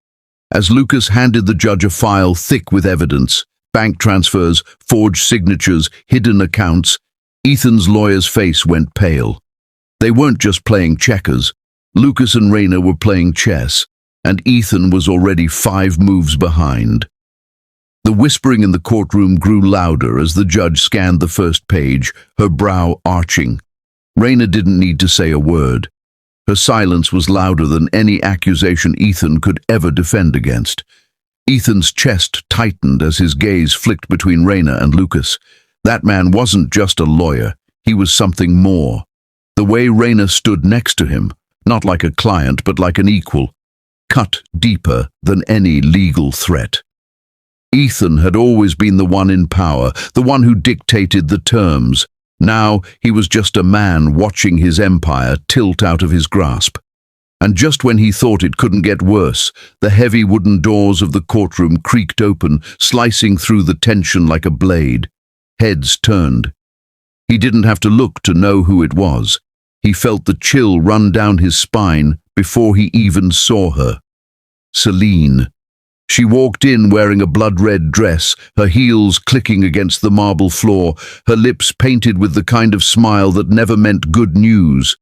As Lucas handed the judge a file thick with evidence, bank transfers, forged signatures, hidden accounts, Ethan's lawyer's face went pale. They weren't just playing checkers. Lucas and Rayna were playing chess, and Ethan was already 5 moves behind. The whispering in the courtroom grew louder as the judge scanned the first page, her brow arching. Rayna didn't need to say a word. Her silence was louder than any accusation Ethan could ever defend against. Ethan's chest tightened as his gaze flicked between Rayna and Lucas. That man wasn't just a lawyer, he was something more. The way Rayna stood next to him, not like a client but like an equal, cut deeper than any legal threat. Ethan had always been the one in power, the one who dictated the terms. Now he was just a man watching his empire tilt out of his grasp. And just when he thought it couldn't get worse, the heavy wooden doors of the courtroom creaked open, slicing through the tension like a blade. Heads turned. He didn't have to look to know who it was. He felt the chill run down his spine before he even saw her. Celine. She walked in wearing a blood-red dress, her heels clicking against the marble floor, her lips painted with the kind of smile that never meant good news.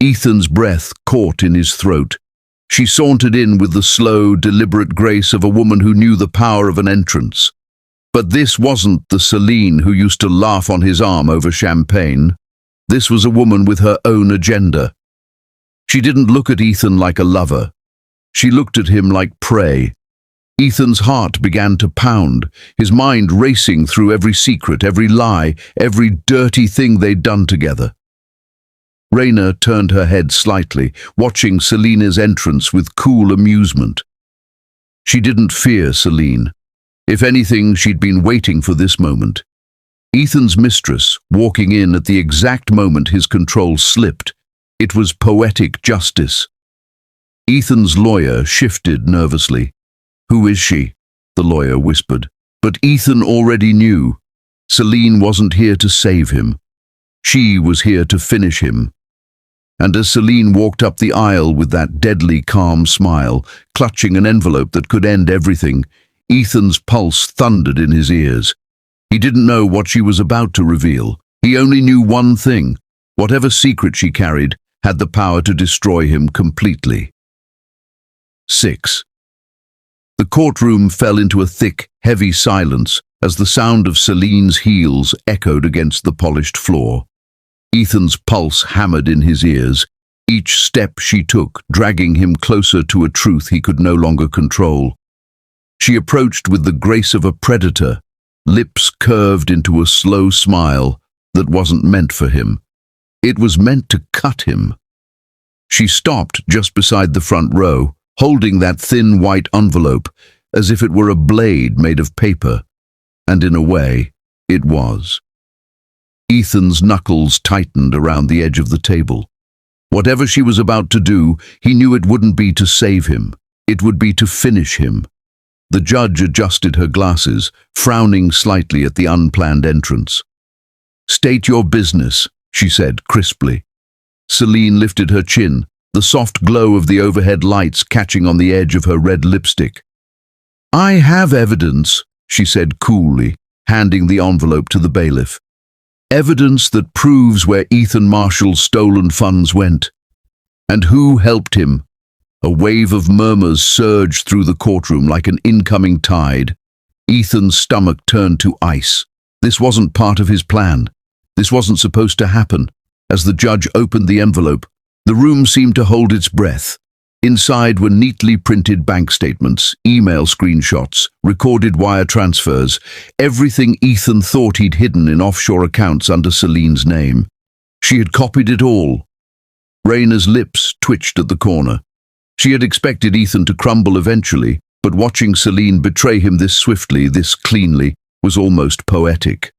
Ethan's breath caught in his throat. She sauntered in with the slow, deliberate grace of a woman who knew the power of an entrance. But this wasn't the Celine who used to laugh on his arm over champagne. This was a woman with her own agenda. She didn't look at Ethan like a lover. She looked at him like prey. Ethan's heart began to pound, his mind racing through every secret, every lie, every dirty thing they'd done together. Raina turned her head slightly, watching Selina's entrance with cool amusement. She didn't fear Celine. If anything, she'd been waiting for this moment. Ethan's mistress, walking in at the exact moment his control slipped. It was poetic justice. Ethan's lawyer shifted nervously. "Who is she?" the lawyer whispered. But Ethan already knew. Celine wasn't here to save him. She was here to finish him. And as Celine walked up the aisle with that deadly calm smile, clutching an envelope that could end everything, Ethan's pulse thundered in his ears. He didn't know what she was about to reveal. He only knew one thing. Whatever secret she carried had the power to destroy him completely. 6. The courtroom fell into a thick, heavy silence as the sound of Celine's heels echoed against the polished floor. Ethan's pulse hammered in his ears, each step she took dragging him closer to a truth he could no longer control. She approached with the grace of a predator, lips curved into a slow smile that wasn't meant for him. It was meant to cut him. She stopped just beside the front row, holding that thin white envelope as if it were a blade made of paper, and in a way, it was. Ethan's knuckles tightened around the edge of the table. Whatever she was about to do, he knew it wouldn't be to save him. It would be to finish him. The judge adjusted her glasses, frowning slightly at the unplanned entrance. "State your business," she said crisply. Celine lifted her chin, the soft glow of the overhead lights catching on the edge of her red lipstick. "I have evidence," she said coolly, handing the envelope to the bailiff. "Evidence that proves where Ethan Marshall's stolen funds went. And who helped him." A wave of murmurs surged through the courtroom like an incoming tide. Ethan's stomach turned to ice. This wasn't part of his plan. This wasn't supposed to happen. As the judge opened the envelope, the room seemed to hold its breath. Inside were neatly printed bank statements, email screenshots, recorded wire transfers, everything Ethan thought he'd hidden in offshore accounts under Celine's name. She had copied it all. Raina's lips twitched at the corner. She had expected Ethan to crumble eventually, but watching Celine betray him this swiftly, this cleanly, was almost poetic.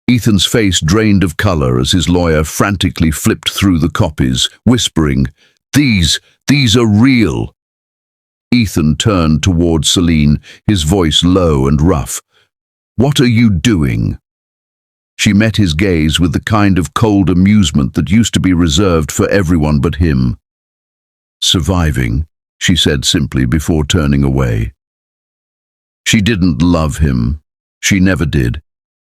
Ethan's face drained of color as his lawyer frantically flipped through the copies, whispering, These are real." Ethan turned toward Celine, his voice low and rough. "What are you doing?" She met his gaze with the kind of cold amusement that used to be reserved for everyone but him. "Surviving," she said simply before turning away. She didn't love him. She never did.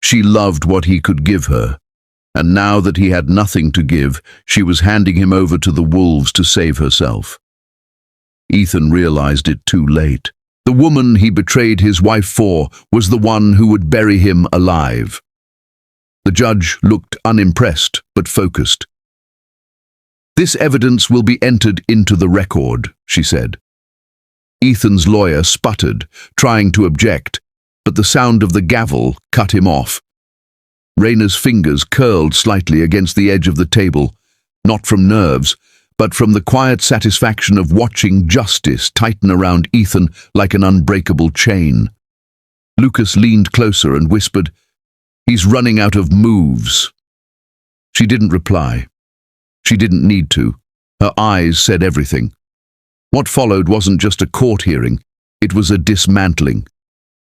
She loved what he could give her. And now that he had nothing to give, she was handing him over to the wolves to save herself. Ethan realized it too late. The woman he betrayed his wife for was the one who would bury him alive. The judge looked unimpressed but focused. "This evidence will be entered into the record," she said. Ethan's lawyer sputtered, trying to object, but the sound of the gavel cut him off. Raina's fingers curled slightly against the edge of the table, not from nerves, but from the quiet satisfaction of watching justice tighten around Ethan like an unbreakable chain. Lucas leaned closer and whispered, "He's running out of moves." She didn't reply. She didn't need to. Her eyes said everything. What followed wasn't just a court hearing, it was a dismantling.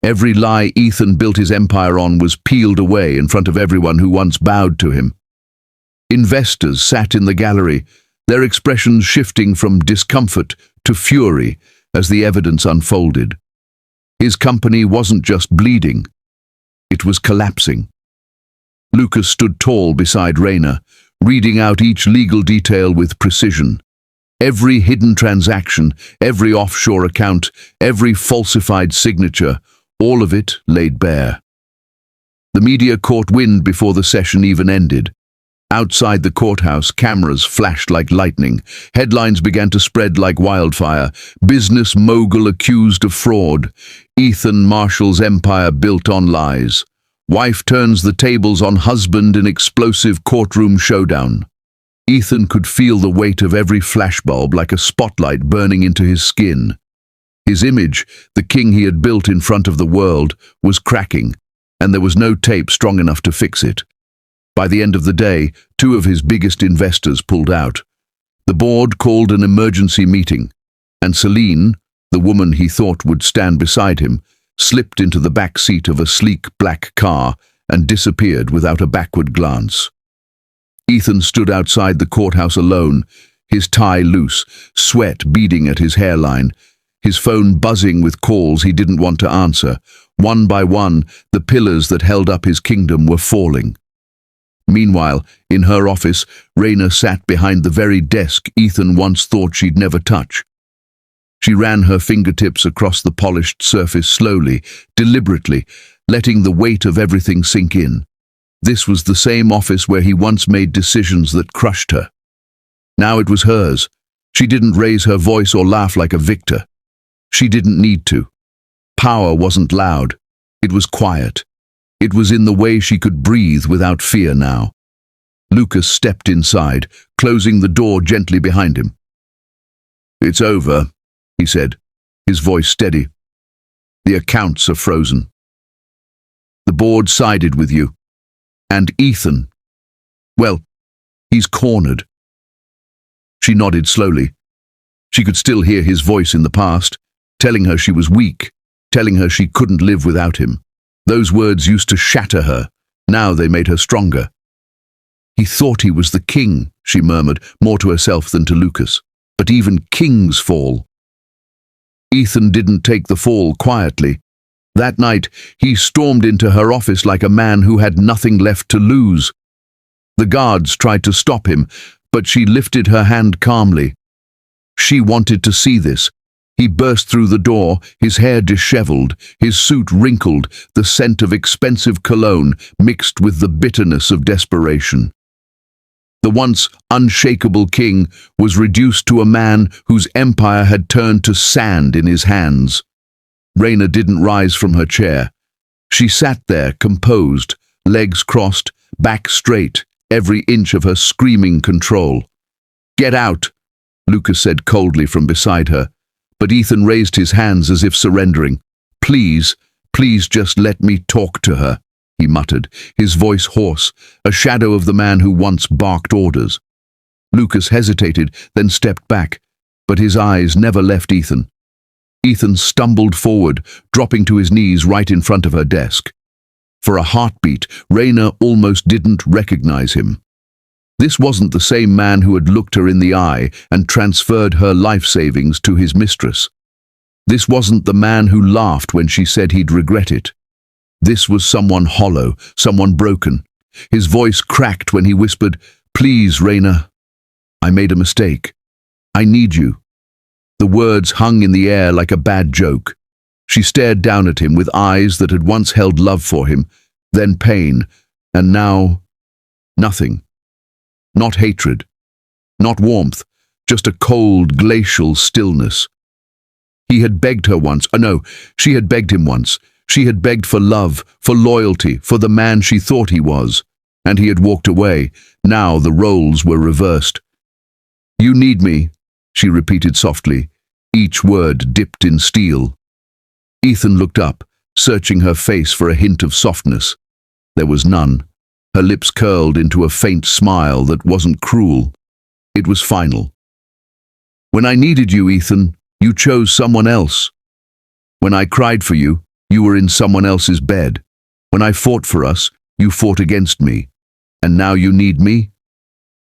Every lie Ethan built his empire on was peeled away in front of everyone who once bowed to him. Investors sat in the gallery, their expressions shifting from discomfort to fury as the evidence unfolded. His company wasn't just bleeding, it was collapsing. Lucas stood tall beside Raina, reading out each legal detail with precision. Every hidden transaction, every offshore account, every falsified signature, all of it laid bare. The media caught wind before the session even ended. Outside the courthouse, cameras flashed like lightning. Headlines began to spread like wildfire. Business mogul accused of fraud. Ethan Marshall's empire built on lies. Wife turns the tables on husband in explosive courtroom showdown. Ethan could feel the weight of every flashbulb like a spotlight burning into his skin. His image, the king he had built in front of the world, was cracking, and there was no tape strong enough to fix it. By the end of the day, 2 of his biggest investors pulled out. The board called an emergency meeting, and Celine, the woman he thought would stand beside him, slipped into the back seat of a sleek black car and disappeared without a backward glance. Ethan stood outside the courthouse alone, his tie loose, sweat beading at his hairline, his phone buzzing with calls he didn't want to answer. One by one, the pillars that held up his kingdom were falling. Meanwhile, in her office, Raina sat behind the very desk Ethan once thought she'd never touch. She ran her fingertips across the polished surface slowly, deliberately, letting the weight of everything sink in. This was the same office where he once made decisions that crushed her. Now it was hers. She didn't raise her voice or laugh like a victor. She didn't need to. Power wasn't loud. It was quiet. It was in the way she could breathe without fear now. Lucas stepped inside, closing the door gently behind him. "It's over," he said, his voice steady. "The accounts are frozen. The board sided with you. And Ethan, well, he's cornered." She nodded slowly. She could still hear his voice in the past, telling her she was weak, telling her she couldn't live without him. Those words used to shatter her. Now they made her stronger. "He thought he was the king," she murmured, more to herself than to Lucas. "But even kings fall." Ethan didn't take the fall quietly. That night, he stormed into her office like a man who had nothing left to lose. The guards tried to stop him, but she lifted her hand calmly. She wanted to see this. He burst through the door, his hair disheveled, his suit wrinkled, the scent of expensive cologne mixed with the bitterness of desperation. The once unshakable king was reduced to a man whose empire had turned to sand in his hands. Raina didn't rise from her chair. She sat there, composed, legs crossed, back straight, every inch of her screaming control. "Get out," Lucas said coldly from beside her, but Ethan raised his hands as if surrendering. Please just let me talk to her," he muttered, his voice hoarse, a shadow of the man who once barked orders. Lucas hesitated, then stepped back, but his eyes never left Ethan. Ethan stumbled forward, dropping to his knees right in front of her desk. For a heartbeat, Raina almost didn't recognize him. This wasn't the same man who had looked her in the eye and transferred her life savings to his mistress. This wasn't the man who laughed when she said he'd regret it. This was someone hollow, someone broken. His voice cracked when he whispered, "Please, Raina, I made a mistake. I need you." The words hung in the air like a bad joke. She stared down at him with eyes that had once held love for him, then pain, and now nothing. Not hatred, not warmth, just a cold, glacial stillness. He had begged her once. She had begged him once. She had begged for love, for loyalty, for the man she thought he was. And he had walked away. Now the roles were reversed. "You need me," she repeated softly, each word dipped in steel. Ethan looked up, searching her face for a hint of softness. There was none. Her lips curled into a faint smile that wasn't cruel. It was final. "When I needed you, Ethan, you chose someone else. When I cried for you, you were in someone else's bed. When I fought for us, you fought against me. And now you need me?"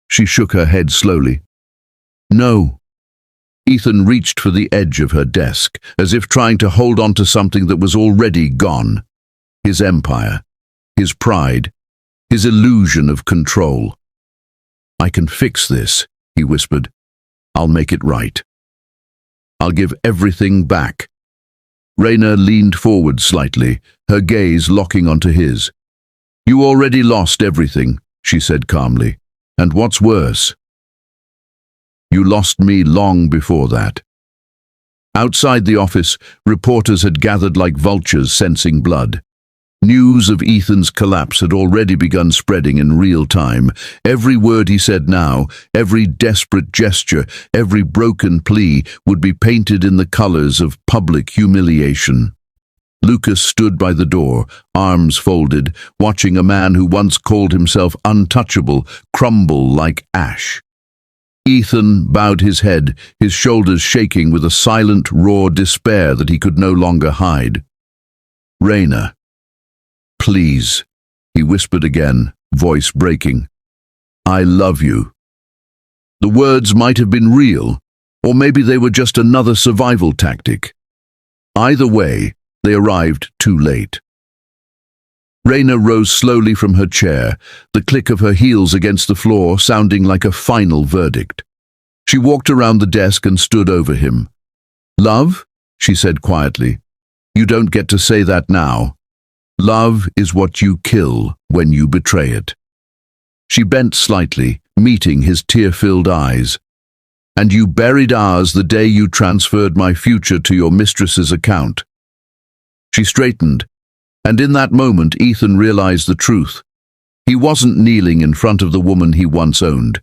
She shook her head slowly. "No." Ethan reached for the edge of her desk, as if trying to hold on to something that was already gone. His empire, his pride, his illusion of control. "I can fix this," he whispered. I'll make it right. I'll give everything back." Raina leaned forward slightly, her gaze locking onto his. "You already lost everything," she said calmly. "And what's worse, you lost me long before that." Outside the office, reporters had gathered like vultures sensing blood. News of Ethan's collapse had already begun spreading in real time. Every word he said now, every desperate gesture, every broken plea would be painted in the colors of public humiliation. Lucas stood by the door, arms folded, watching a man who once called himself untouchable crumble like ash. Ethan bowed his head, his shoulders shaking with a silent, raw despair that he could no longer hide. "Raina, please," he whispered again, voice breaking. "I love you." The words might have been real, or maybe they were just another survival tactic. Either way, they arrived too late. Raina rose slowly from her chair, the click of her heels against the floor sounding like a final verdict. She walked around the desk and stood over him. "Love?" she said quietly. "You don't get to say that now. Love is what you kill when you betray it." She bent slightly, meeting his tear-filled eyes. "And you buried ours the day you transferred my future to your mistress's account." She straightened, and in that moment Ethan realized the truth. He wasn't kneeling in front of the woman he once owned.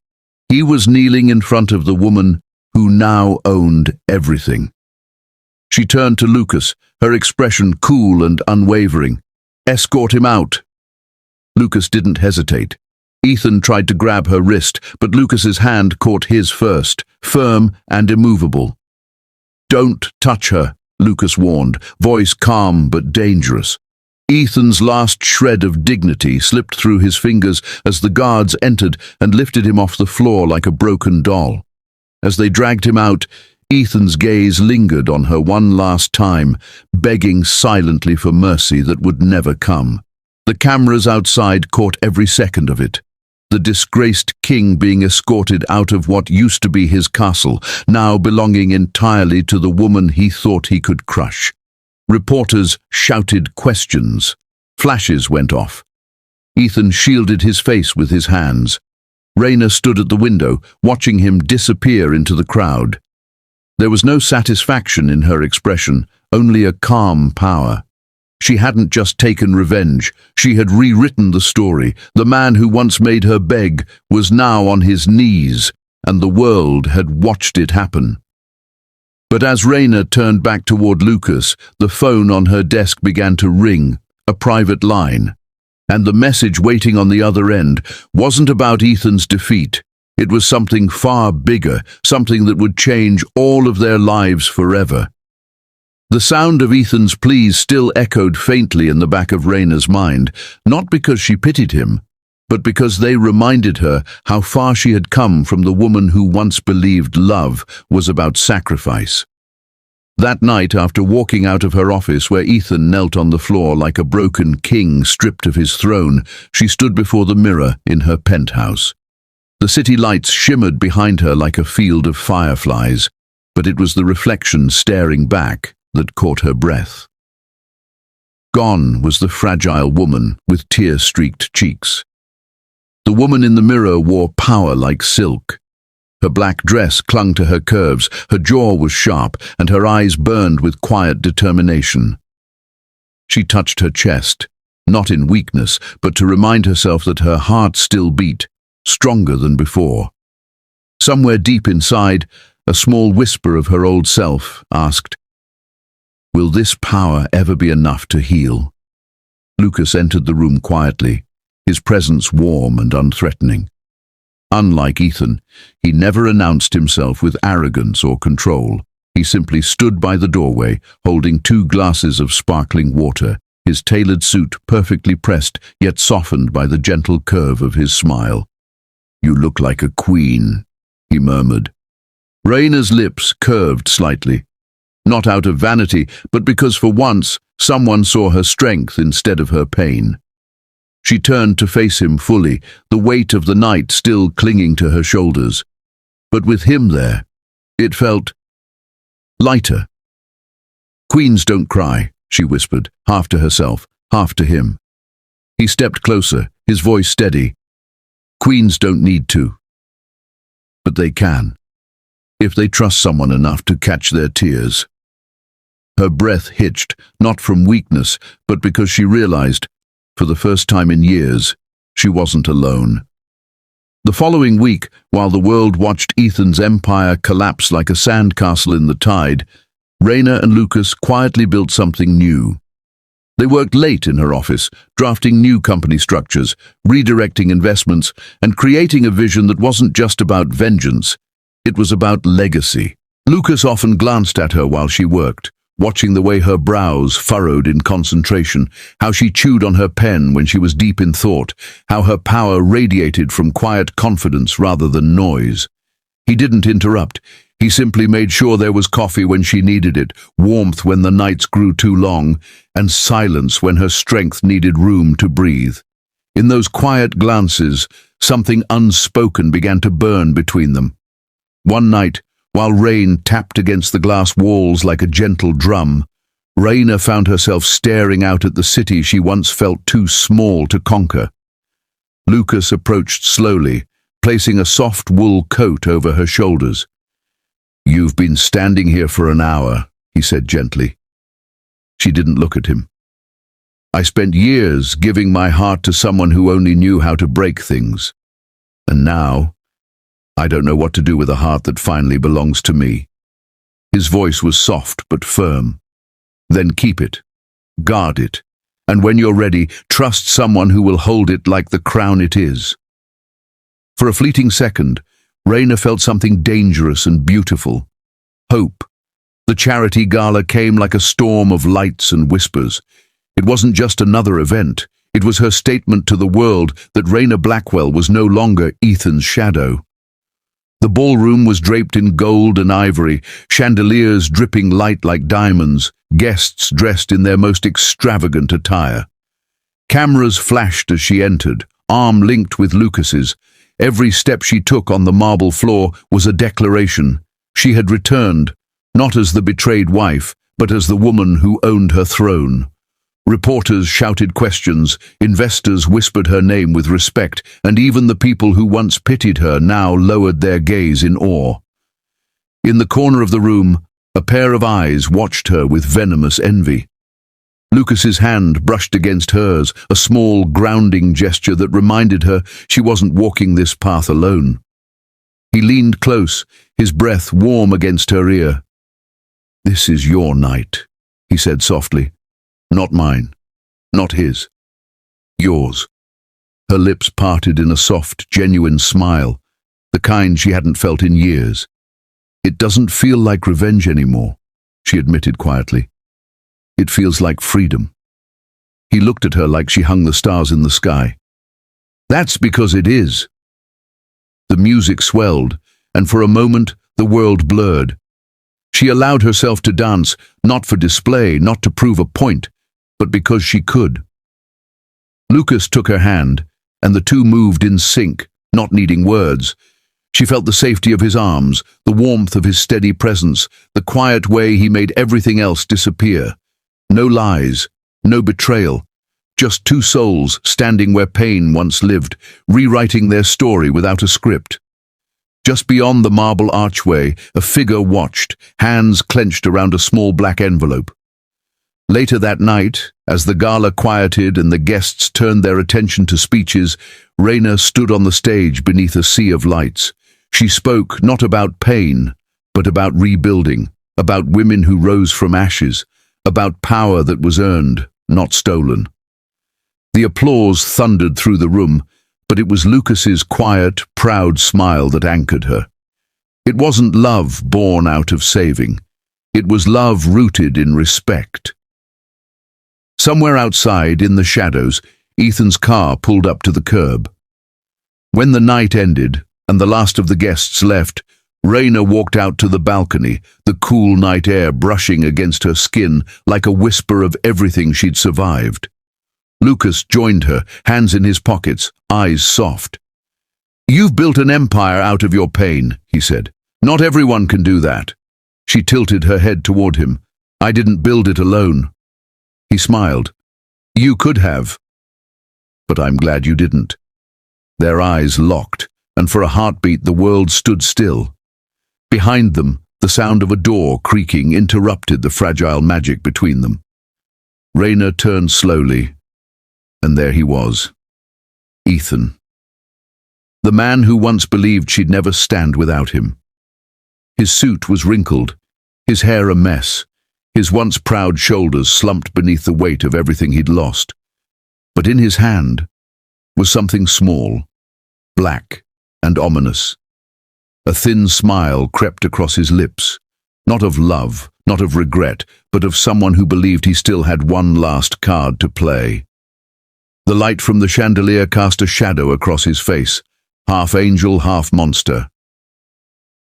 He was kneeling in front of the woman who now owned everything. She turned to Lucas, her expression cool and unwavering. "Escort him out." Lucas didn't hesitate. Ethan tried to grab her wrist, but Lucas's hand caught his first, firm and immovable. "Don't touch her," Lucas warned, voice calm but dangerous. Ethan's last shred of dignity slipped through his fingers as the guards entered and lifted him off the floor like a broken doll. As they dragged him out, Ethan's gaze lingered on her one last time, begging silently for mercy that would never come. The cameras outside caught every second of it. The disgraced king being escorted out of what used to be his castle, now belonging entirely to the woman he thought he could crush. Reporters shouted questions. Flashes went off. Ethan shielded his face with his hands. Raina stood at the window, watching him disappear into the crowd. There was no satisfaction in her expression, only a calm power. She hadn't just taken revenge, she had rewritten the story. The man who once made her beg was now on his knees, and the world had watched it happen. But as Raina turned back toward Lucas, the phone on her desk began to ring, a private line. And the message waiting on the other end wasn't about Ethan's defeat. It was something far bigger, something that would change all of their lives forever. The sound of Ethan's pleas still echoed faintly in the back of Raina's mind, not because she pitied him, but because they reminded her how far she had come from the woman who once believed love was about sacrifice. That night, after walking out of her office where Ethan knelt on the floor like a broken king stripped of his throne, she stood before the mirror in her penthouse. The city lights shimmered behind her like a field of fireflies, but it was the reflection staring back that caught her breath. Gone was the fragile woman with tear-streaked cheeks. The woman in the mirror wore power like silk. Her black dress clung to her curves, her jaw was sharp, and her eyes burned with quiet determination. She touched her chest, not in weakness, but to remind herself that her heart still beat, stronger than before. Somewhere deep inside, a small whisper of her old self asked, "Will this power ever be enough to heal?" Lucas entered the room quietly, his presence warm and unthreatening. Unlike Ethan, he never announced himself with arrogance or control. He simply stood by the doorway, holding 2 glasses of sparkling water, his tailored suit perfectly pressed, yet softened by the gentle curve of his smile. "You look like a queen," he murmured. Raina's lips curved slightly, not out of vanity, but because for once someone saw her strength instead of her pain. She turned to face him fully, the weight of the night still clinging to her shoulders. But with him there, It felt lighter. "Queens don't cry," she whispered, half to herself, half to him. He stepped closer, his voice steady. "Queens don't need to. But they can, if they trust someone enough to catch their tears." Her breath hitched, not from weakness, but because she realized, for the first time in years, she wasn't alone. The following week, while the world watched Ethan's empire collapse like a sandcastle in the tide, Raina and Lucas quietly built something new. They worked late in her office, drafting new company structures, redirecting investments, and creating a vision that wasn't just about vengeance. It was about legacy. Lucas often glanced at her while she worked, watching the way her brows furrowed in concentration, how she chewed on her pen when she was deep in thought, how her power radiated from quiet confidence rather than noise. He didn't interrupt. He simply made sure there was coffee when she needed it, warmth when the nights grew too long, and silence when her strength needed room to breathe. In those quiet glances, something unspoken began to burn between them. One night, while rain tapped against the glass walls like a gentle drum, Raina found herself staring out at the city she once felt too small to conquer. Lucas approached slowly, placing a soft wool coat over her shoulders. "You've been standing here for an hour," he said gently. She didn't look at him. "I spent years giving my heart to someone who only knew how to break things. And now, I don't know what to do with a heart that finally belongs to me." His voice was soft but firm. "Then keep it. Guard it. And when you're ready, trust someone who will hold it like the crown it is." For a fleeting second, Raina felt something dangerous and beautiful. Hope. The charity gala came like a storm of lights and whispers. It wasn't just another event. It was her statement to the world that Raina Blackwell was no longer Ethan's shadow. The ballroom was draped in gold and ivory, chandeliers dripping light like diamonds, guests dressed in their most extravagant attire. Cameras flashed as she entered, arm linked with Lucas's. Every step she took on the marble floor was a declaration. She had returned, not as the betrayed wife, but as the woman who owned her throne. Reporters shouted questions, investors whispered her name with respect, and even the people who once pitied her now lowered their gaze in awe. In the corner of the room, a pair of eyes watched her with venomous envy. Lucas's hand brushed against hers, a small, grounding gesture that reminded her she wasn't walking this path alone. He leaned close, his breath warm against her ear. "This is your night," he said softly. "Not mine. Not his. Yours." Her lips parted in a soft, genuine smile, the kind she hadn't felt in years. "It doesn't feel like revenge anymore," she admitted quietly. "It feels like freedom." He looked at her like she hung the stars in the sky. "That's because it is." The music swelled, and for a moment the world blurred. She allowed herself to dance, not for display, not to prove a point, but because she could. Lucas took her hand, and the two moved in sync, not needing words. She felt the safety of his arms, the warmth of his steady presence, the quiet way he made everything else disappear. No lies, no betrayal, just two souls standing where pain once lived, rewriting their story without a script. Just beyond the marble archway, a figure watched, hands clenched around a small black envelope. Later that night, as the gala quieted and the guests turned their attention to speeches, Raina stood on the stage beneath a sea of lights. She spoke not about pain, but about rebuilding, about women who rose from ashes, about power that was earned, not stolen. The applause thundered through the room, but it was Lucas's quiet, proud smile that anchored her. It wasn't love born out of saving. It was love rooted in respect. Somewhere outside, in the shadows, Ethan's car pulled up to the curb. When the night ended, and the last of the guests left, Raina walked out to the balcony, the cool night air brushing against her skin like a whisper of everything she'd survived. Lucas joined her, hands in his pockets, eyes soft. "You've built an empire out of your pain," he said. Not everyone can do that. She tilted her head toward him. I didn't build it alone. He smiled. You could have. But I'm glad you didn't. Their eyes locked, and for a heartbeat the world stood still. Behind them, the sound of a door creaking interrupted the fragile magic between them. Raina turned slowly, and there he was. Ethan. The man who once believed she'd never stand without him. His suit was wrinkled, his hair a mess, his once proud shoulders slumped beneath the weight of everything he'd lost. But in his hand was something small, black and ominous. A thin smile crept across his lips, not of love, not of regret, but of someone who believed he still had one last card to play. The light from the chandelier cast a shadow across his face, half angel, half monster.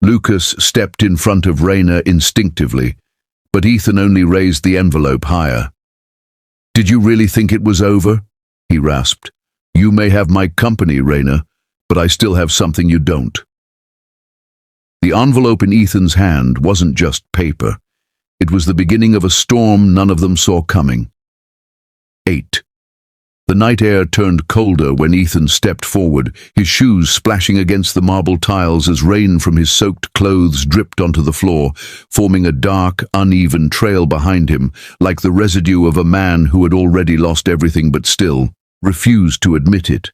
Lucas stepped in front of Raina instinctively, but Ethan only raised the envelope higher. Did you really think it was over? He rasped. You may have my company, Raina, but I still have something you don't. The envelope in Ethan's hand wasn't just paper. It was the beginning of a storm none of them saw coming. 8. The night air turned colder when Ethan stepped forward, his shoes splashing against the marble tiles as rain from his soaked clothes dripped onto the floor, forming a dark, uneven trail behind him, like the residue of a man who had already lost everything but still refused to admit it.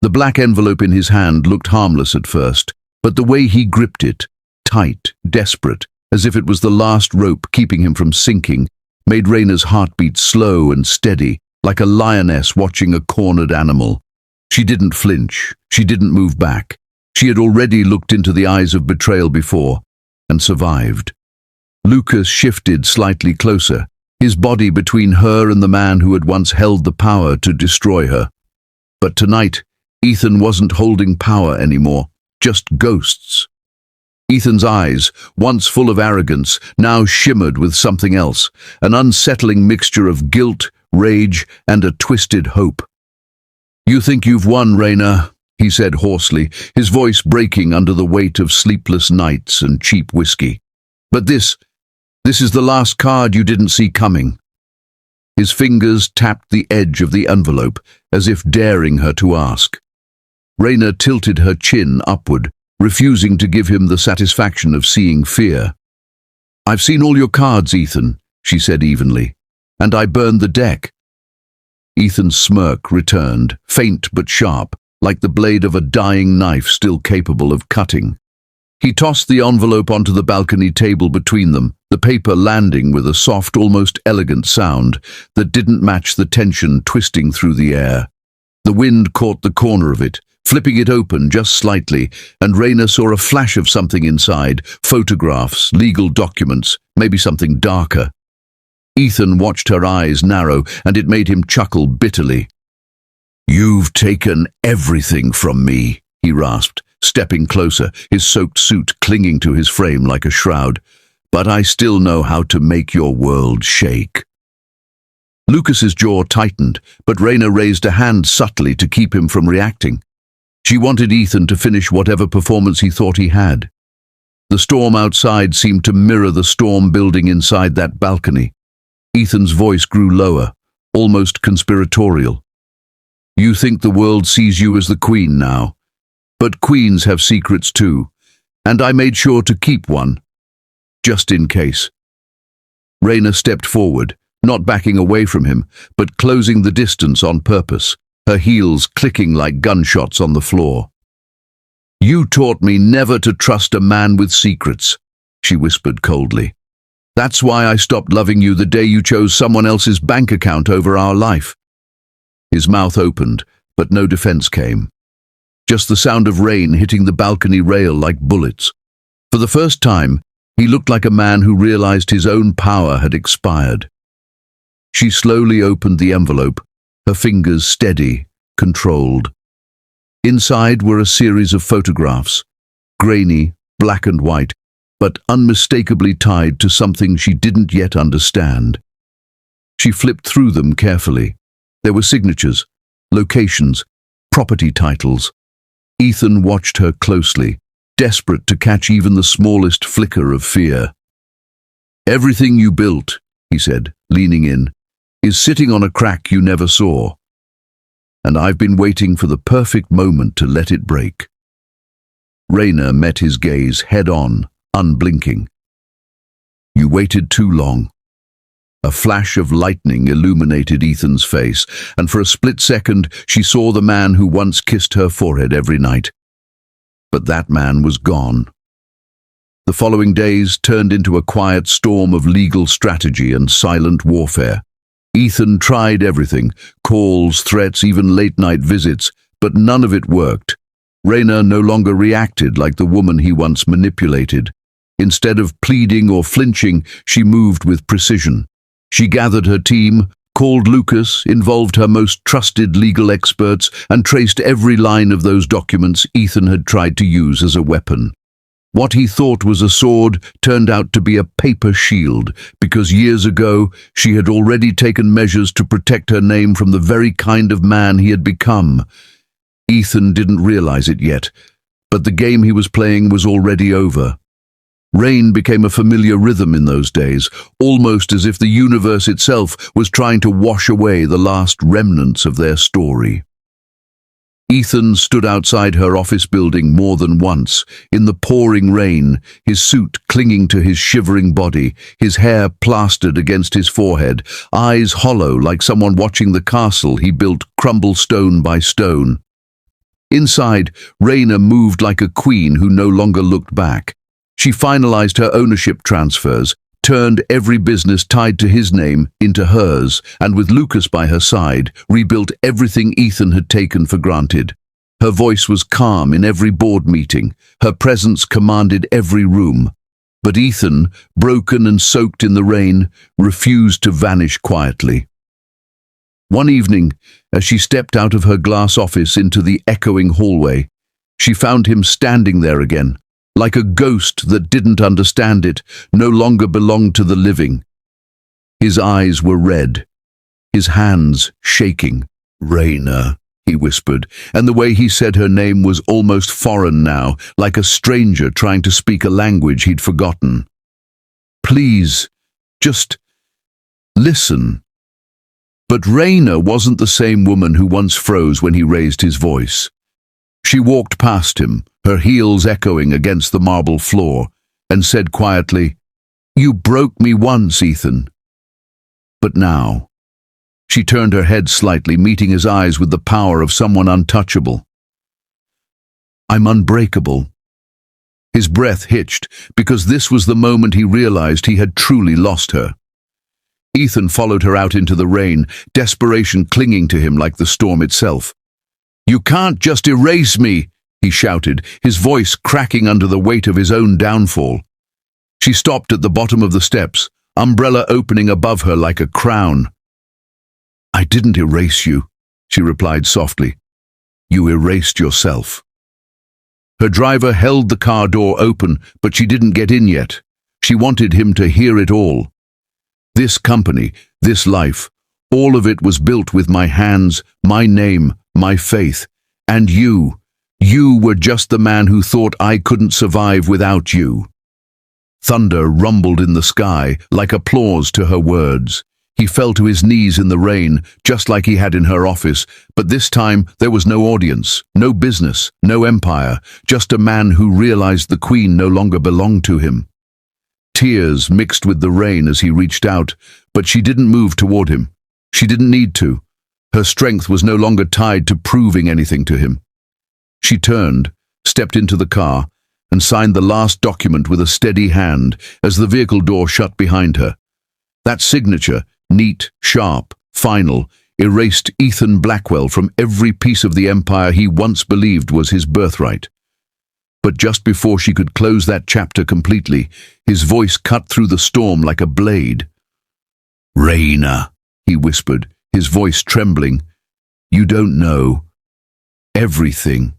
The black envelope in his hand looked harmless at first, but the way he gripped it, tight, desperate, as if it was the last rope keeping him from sinking, made Raina's heartbeat slow and steady, like a lioness watching a cornered animal. She didn't flinch. She didn't move back. She had already looked into the eyes of betrayal before, and survived. Lucas shifted slightly closer, his body between her and the man who had once held the power to destroy her. But tonight, Ethan wasn't holding power anymore, just ghosts. Ethan's eyes, once full of arrogance, now shimmered with something else, an unsettling mixture of guilt, rage, and a twisted hope. You think you've won, Raina, he said hoarsely, his voice breaking under the weight of sleepless nights and cheap whiskey. But this is the last card you didn't see coming. His fingers tapped the edge of the envelope, as if daring her to ask. Raina tilted her chin upward, refusing to give him the satisfaction of seeing fear. I've seen all your cards, Ethan, she said evenly, and I burned the deck. Ethan's smirk returned, faint but sharp, like the blade of a dying knife still capable of cutting. He tossed the envelope onto the balcony table between them, the paper landing with a soft, almost elegant sound that didn't match the tension twisting through the air. The wind caught the corner of it, flipping it open just slightly, and Raina saw a flash of something inside, photographs, legal documents, maybe something darker. Ethan watched her eyes narrow, and it made him chuckle bitterly. You've taken everything from me, he rasped, stepping closer, his soaked suit clinging to his frame like a shroud. But I still know how to make your world shake. Lucas's jaw tightened, but Raina raised a hand subtly to keep him from reacting. She wanted Ethan to finish whatever performance he thought he had. The storm outside seemed to mirror the storm building inside that balcony. Ethan's voice grew lower, almost conspiratorial. You think the world sees you as the queen now, but queens have secrets too, and I made sure to keep one, just in case. Raina stepped forward, not backing away from him, but closing the distance on purpose, her heels clicking like gunshots on the floor. You taught me never to trust a man with secrets, she whispered coldly. That's why I stopped loving you the day you chose someone else's bank account over our life. His mouth opened, but no defense came. Just the sound of rain hitting the balcony rail like bullets. For the first time, he looked like a man who realized his own power had expired. She slowly opened the envelope, her fingers steady, controlled. Inside were a series of photographs, grainy, black and white, but unmistakably tied to something she didn't yet understand. She flipped through them carefully. There were signatures, locations, property titles. Ethan watched her closely, desperate to catch even the smallest flicker of fear. "Everything you built," he said, leaning in, "is sitting on a crack you never saw. And I've been waiting for the perfect moment to let it break." Raina met his gaze head-on, unblinking. "You waited too long." A flash of lightning illuminated Ethan's face, and for a split second she saw the man who once kissed her forehead every night. But that man was gone. The following days turned into a quiet storm of legal strategy and silent warfare. Ethan tried everything, calls, threats, even late-night visits, but none of it worked. Raina no longer reacted like the woman he once manipulated. Instead of pleading or flinching, she moved with precision. She gathered her team, called Lucas, involved her most trusted legal experts, and traced every line of those documents Ethan had tried to use as a weapon. What he thought was a sword turned out to be a paper shield, because years ago she had already taken measures to protect her name from the very kind of man he had become. Ethan didn't realize it yet, but the game he was playing was already over. Rain became a familiar rhythm in those days, almost as if the universe itself was trying to wash away the last remnants of their story. Ethan stood outside her office building more than once, in the pouring rain, his suit clinging to his shivering body, his hair plastered against his forehead, eyes hollow like someone watching the castle he built crumble stone by stone. Inside, Raina moved like a queen who no longer looked back. She finalized her ownership transfers, turned every business tied to his name into hers, and with Lucas by her side, rebuilt everything Ethan had taken for granted. Her voice was calm in every board meeting, her presence commanded every room. But Ethan, broken and soaked in the rain, refused to vanish quietly. One evening, as she stepped out of her glass office into the echoing hallway, she found him standing there again, like a ghost that didn't understand it, no longer belonged to the living. His eyes were red, his hands shaking. "Raina," he whispered, and the way he said her name was almost foreign now, like a stranger trying to speak a language he'd forgotten. "Please, just listen." But Raina wasn't the same woman who once froze when he raised his voice. She walked past him, her heels echoing against the marble floor, and said quietly, "You broke me once, Ethan." But now, she turned her head slightly, meeting his eyes with the power of someone untouchable. "I'm unbreakable." His breath hitched, because this was the moment he realized he had truly lost her. Ethan followed her out into the rain, desperation clinging to him like the storm itself. "You can't just erase me," he shouted, his voice cracking under the weight of his own downfall. She stopped at the bottom of the steps, umbrella opening above her like a crown. "I didn't erase you," she replied softly. "You erased yourself." Her driver held the car door open, but she didn't get in yet. She wanted him to hear it all. "This company, this life, all of it was built with my hands, my name, my faith. And you were just the man who thought I couldn't survive without you." Thunder rumbled in the sky, like applause to her words. He fell to his knees in the rain, just like he had in her office, but this time there was no audience, no business, no empire, just a man who realized the queen no longer belonged to him. Tears mixed with the rain as he reached out, but she didn't move toward him. She didn't need to. Her strength was no longer tied to proving anything to him. She turned, stepped into the car, and signed the last document with a steady hand as the vehicle door shut behind her. That signature, neat, sharp, final, erased Ethan Blackwell from every piece of the empire he once believed was his birthright. But just before she could close that chapter completely, his voice cut through the storm like a blade. "Raina," he whispered, his voice trembling, "you don't know everything."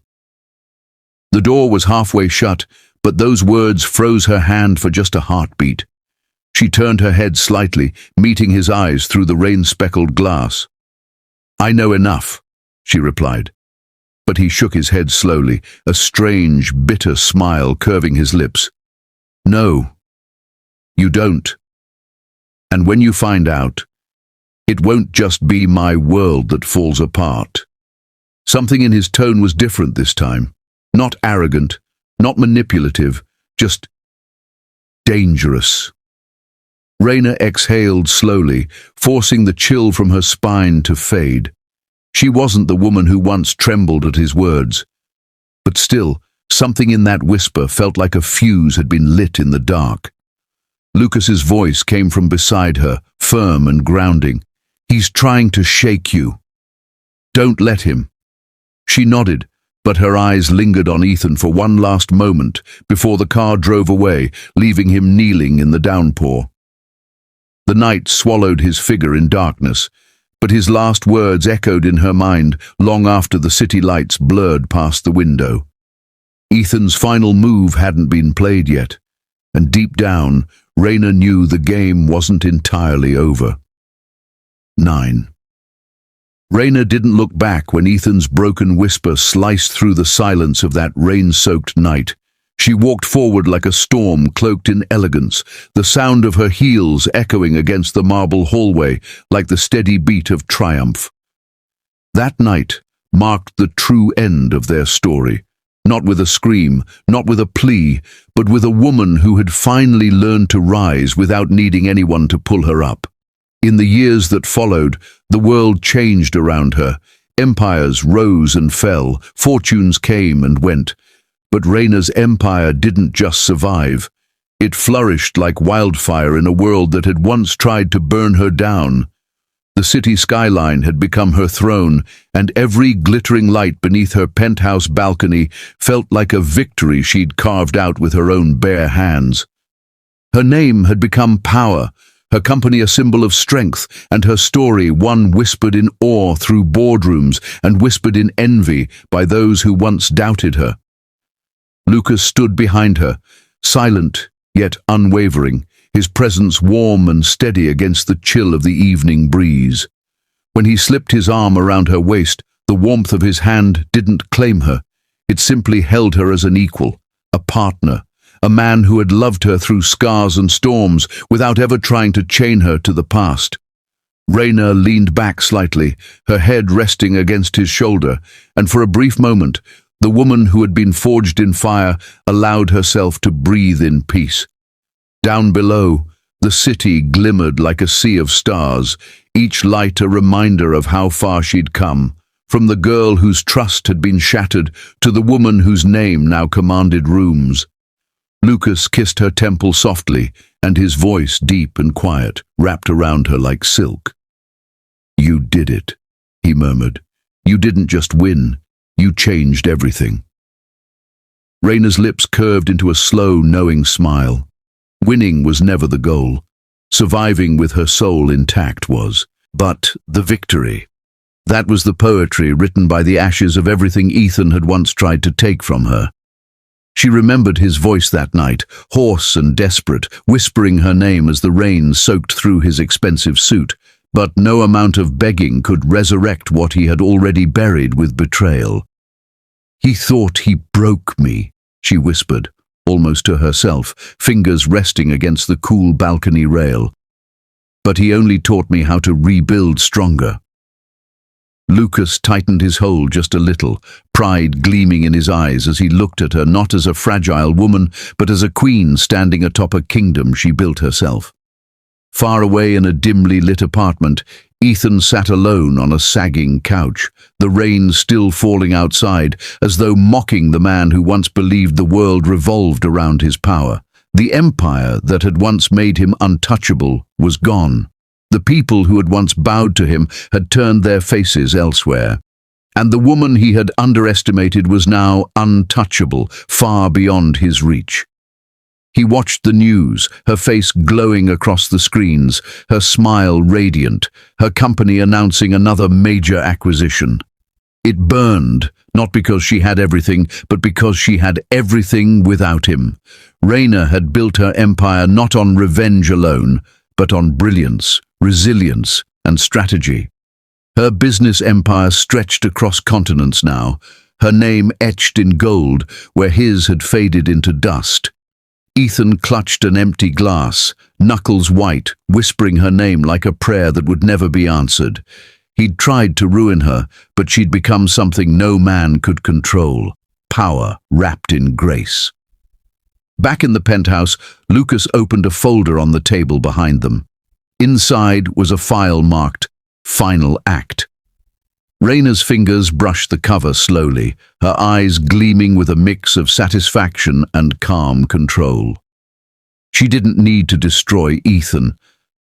The door was halfway shut, but those words froze her hand for just a heartbeat. She turned her head slightly, meeting his eyes through the rain-speckled glass. "I know enough," she replied. but he shook his head slowly, a strange, bitter smile curving his lips. No, you don't. And when you find out, it won't just be my world that falls apart. Something in his tone was different this time. Not arrogant, not manipulative, just dangerous. Raina exhaled slowly, forcing the chill from her spine to fade. She wasn't the woman who once trembled at his words. But still, something in that whisper felt like a fuse had been lit in the dark. Lucas's voice came from beside her, firm and grounding. He's trying to shake you. Don't let him. She nodded, but her eyes lingered on Ethan for one last moment before the car drove away, leaving him kneeling in the downpour. The night swallowed his figure in darkness, but his last words echoed in her mind long after the city lights blurred past the window. Ethan's final move hadn't been played yet, and deep down, Raina knew the game wasn't entirely over. 9. Raina didn't look back when Ethan's broken whisper sliced through the silence of that rain-soaked night. She walked forward like a storm cloaked in elegance, the sound of her heels echoing against the marble hallway like the steady beat of triumph. That night marked the true end of their story, not with a scream, not with a plea, but with a woman who had finally learned to rise without needing anyone to pull her up. In the years that followed, the world changed around her. Empires rose and fell, fortunes came and went. But Raina's empire didn't just survive. It flourished like wildfire in a world that had once tried to burn her down. The city skyline had become her throne, and every glittering light beneath her penthouse balcony felt like a victory she'd carved out with her own bare hands. Her name had become power, her company a symbol of strength, and her story one whispered in awe through boardrooms and whispered in envy by those who once doubted her. Lucas stood behind her, silent yet unwavering, his presence warm and steady against the chill of the evening breeze. When he slipped his arm around her waist, the warmth of his hand didn't claim her. It simply held her as an equal, a partner, a man who had loved her through scars and storms without ever trying to chain her to the past. Raina leaned back slightly, her head resting against his shoulder, and for a brief moment, the woman who had been forged in fire allowed herself to breathe in peace. Down below, the city glimmered like a sea of stars, each light a reminder of how far she'd come, from the girl whose trust had been shattered to the woman whose name now commanded rooms. Lucas kissed her temple softly, and his voice, deep and quiet, wrapped around her like silk. "You did it," he murmured. "You didn't just win. You changed everything." Raina's lips curved into a slow, knowing smile. Winning was never the goal. Surviving with her soul intact was. But the victory. That was the poetry written by the ashes of everything Ethan had once tried to take from her. She remembered his voice that night, hoarse and desperate, whispering her name as the rain soaked through his expensive suit. But no amount of begging could resurrect what he had already buried with betrayal. "He thought he broke me," she whispered, almost to herself, fingers resting against the cool balcony rail. "But he only taught me how to rebuild stronger." Lucas tightened his hold just a little, pride gleaming in his eyes as he looked at her not as a fragile woman, but as a queen standing atop a kingdom she built herself. Far away in a dimly lit apartment, Ethan sat alone on a sagging couch, the rain still falling outside, as though mocking the man who once believed the world revolved around his power. The empire that had once made him untouchable was gone. The people who had once bowed to him had turned their faces elsewhere. And the woman he had underestimated was now untouchable, far beyond his reach. He watched the news, her face glowing across the screens, her smile radiant, her company announcing another major acquisition. It burned, not because she had everything, but because she had everything without him. Raina had built her empire not on revenge alone, but on brilliance, resilience, and strategy. Her business empire stretched across continents now, her name etched in gold where his had faded into dust. Ethan clutched an empty glass, knuckles white, whispering her name like a prayer that would never be answered. He'd tried to ruin her, but she'd become something no man could control. Power wrapped in grace. Back in the penthouse, Lucas opened a folder on the table behind them. Inside was a file marked Final Act. Raina's fingers brushed the cover slowly, her eyes gleaming with a mix of satisfaction and calm control. She didn't need to destroy Ethan.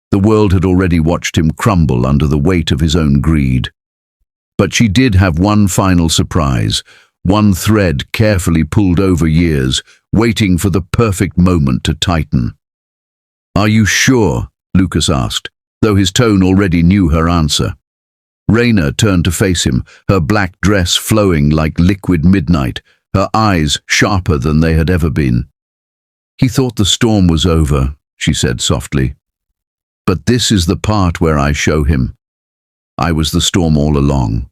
The world had already watched him crumble under the weight of his own greed. But she did have one final surprise, one thread carefully pulled over years, waiting for the perfect moment to tighten. "Are you sure?" Lucas asked, though his tone already knew her answer. Raina turned to face him, her black dress flowing like liquid midnight, her eyes sharper than they had ever been. "He thought the storm was over," she said softly. "But this is the part where I show him. I was the storm all along."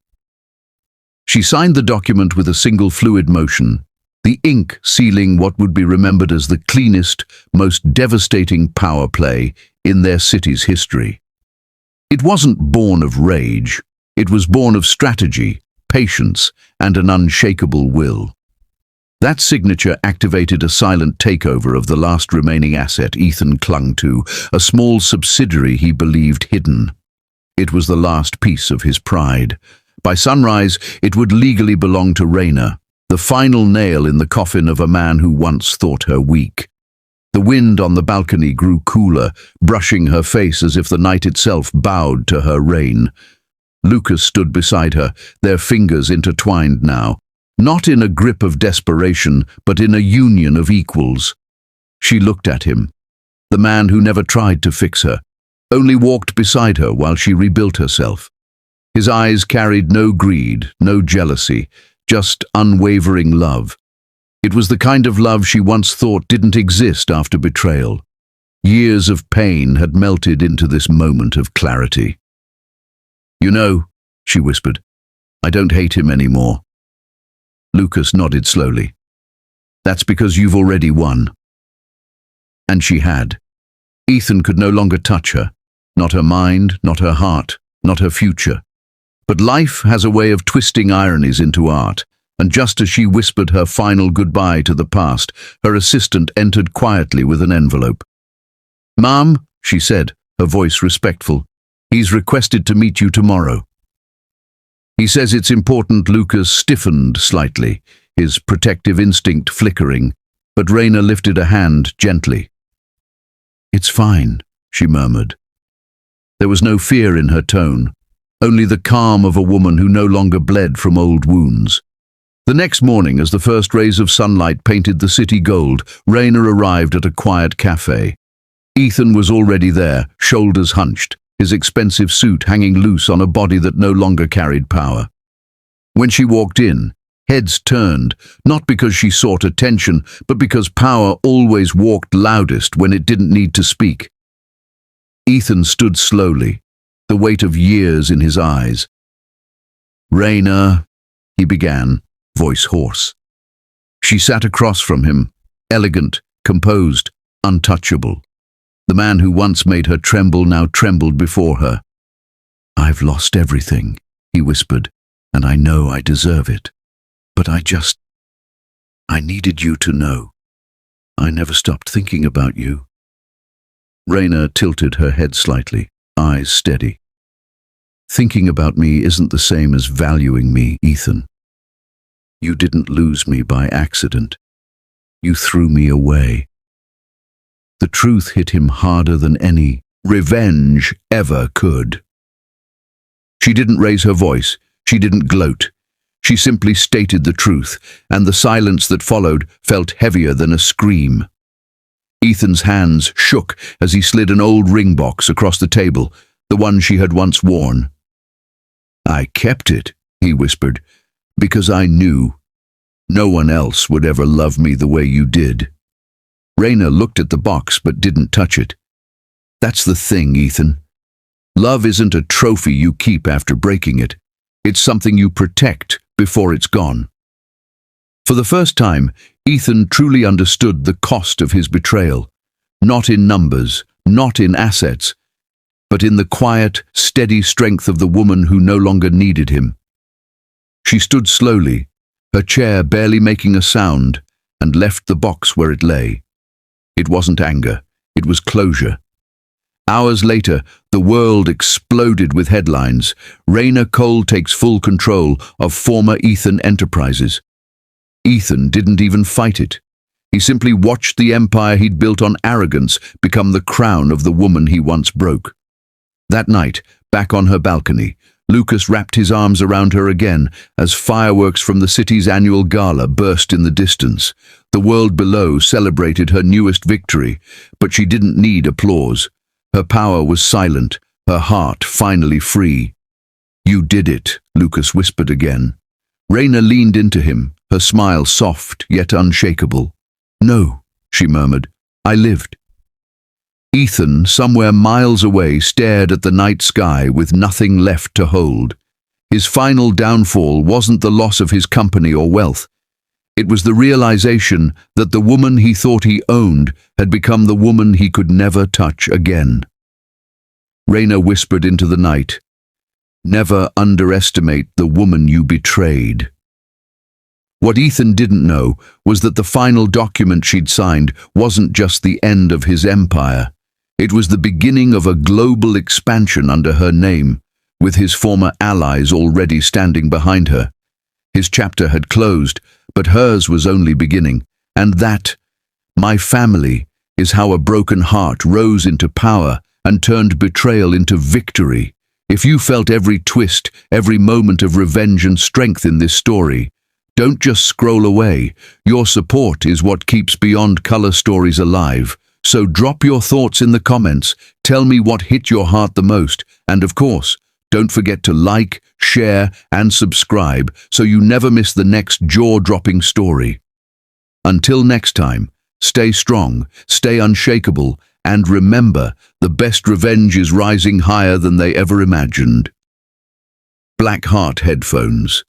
She signed the document with a single fluid motion, the ink sealing what would be remembered as the cleanest, most devastating power play in their city's history. It wasn't born of rage. It was born of strategy, patience, and an unshakable will. That signature activated a silent takeover of the last remaining asset Ethan clung to, a small subsidiary he believed hidden. It was the last piece of his pride. By sunrise, it would legally belong to Raina, the final nail in the coffin of a man who once thought her weak. The wind on the balcony grew cooler, brushing her face as if the night itself bowed to her reign. Lucas stood beside her, their fingers intertwined now, not in a grip of desperation, but in a union of equals. She looked at him, the man who never tried to fix her, only walked beside her while she rebuilt herself. His eyes carried no greed, no jealousy, just unwavering love. It was the kind of love she once thought didn't exist after betrayal. Years of pain had melted into this moment of clarity. "You know," she whispered, "I don't hate him anymore." Lucas nodded slowly. "That's because you've already won." And she had. Ethan could no longer touch her. Not her mind, not her heart, not her future. But life has a way of twisting ironies into art. And just as she whispered her final goodbye to the past, her assistant entered quietly with an envelope. "Ma'am," she said, her voice respectful, "he's requested to meet you tomorrow." "He says it's important." Lucas stiffened slightly, his protective instinct flickering, but Raina lifted a hand gently. "It's fine," she murmured. There was no fear in her tone, only the calm of a woman who no longer bled from old wounds. The next morning, as the first rays of sunlight painted the city gold, Raina arrived at a quiet cafe. Ethan was already there, shoulders hunched, his expensive suit hanging loose on a body that no longer carried power. When she walked in, heads turned, not because she sought attention, but because power always walked loudest when it didn't need to speak. Ethan stood slowly, the weight of years in his eyes. "Raina," he began, voice hoarse. She sat across from him, elegant, composed, untouchable. The man who once made her tremble now trembled before her. "I've lost everything," he whispered, "and I know I deserve it. But I needed you to know. I never stopped thinking about you." Raina tilted her head slightly, eyes steady. "Thinking about me isn't the same as valuing me, Ethan. You didn't lose me by accident. You threw me away." The truth hit him harder than any revenge ever could. She didn't raise her voice, she didn't gloat. She simply stated the truth, and the silence that followed felt heavier than a scream. Ethan's hands shook as he slid an old ring box across the table, the one she had once worn. "I kept it," he whispered, "because I knew no one else would ever love me the way you did." Raina looked at the box but didn't touch it. "That's the thing, Ethan. Love isn't a trophy you keep after breaking it. It's something you protect before it's gone. For the first time, Ethan truly understood the cost of his betrayal. Not in numbers, not in assets, but in the quiet, steady strength of the woman who no longer needed him. She stood slowly, her chair barely making a sound, and left the box where it lay. It wasn't anger, it was closure. Hours later, the world exploded with headlines. Raina Cole takes full control of former Ethan Enterprises. Ethan didn't even fight it. He simply watched the empire he'd built on arrogance become the crown of the woman he once broke. That night, back on her balcony, Lucas wrapped his arms around her again as fireworks from the city's annual gala burst in the distance. The world below celebrated her newest victory, but she didn't need applause. Her power was silent, her heart finally free. "You did it," Lucas whispered again. Raina leaned into him, her smile soft yet unshakable. "No," she murmured, "I lived." Ethan, somewhere miles away, stared at the night sky with nothing left to hold. His final downfall wasn't the loss of his company or wealth. It was the realization that the woman he thought he owned had become the woman he could never touch again. Raina whispered into the night, "Never underestimate the woman you betrayed." What Ethan didn't know was that the final document she'd signed wasn't just the end of his empire. It was the beginning of a global expansion under her name, with his former allies already standing behind her. His chapter had closed, but hers was only beginning. And that, my family, is how a broken heart rose into power and turned betrayal into victory. If you felt every twist, every moment of revenge and strength in this story, don't just scroll away. Your support is what keeps Beyond Color Stories alive. So drop your thoughts in the comments, tell me what hit your heart the most, and of course, don't forget to like, share, and subscribe so you never miss the next jaw-dropping story. Until next time, stay strong, stay unshakable, and remember, the best revenge is rising higher than they ever imagined. Black Heart Headphones.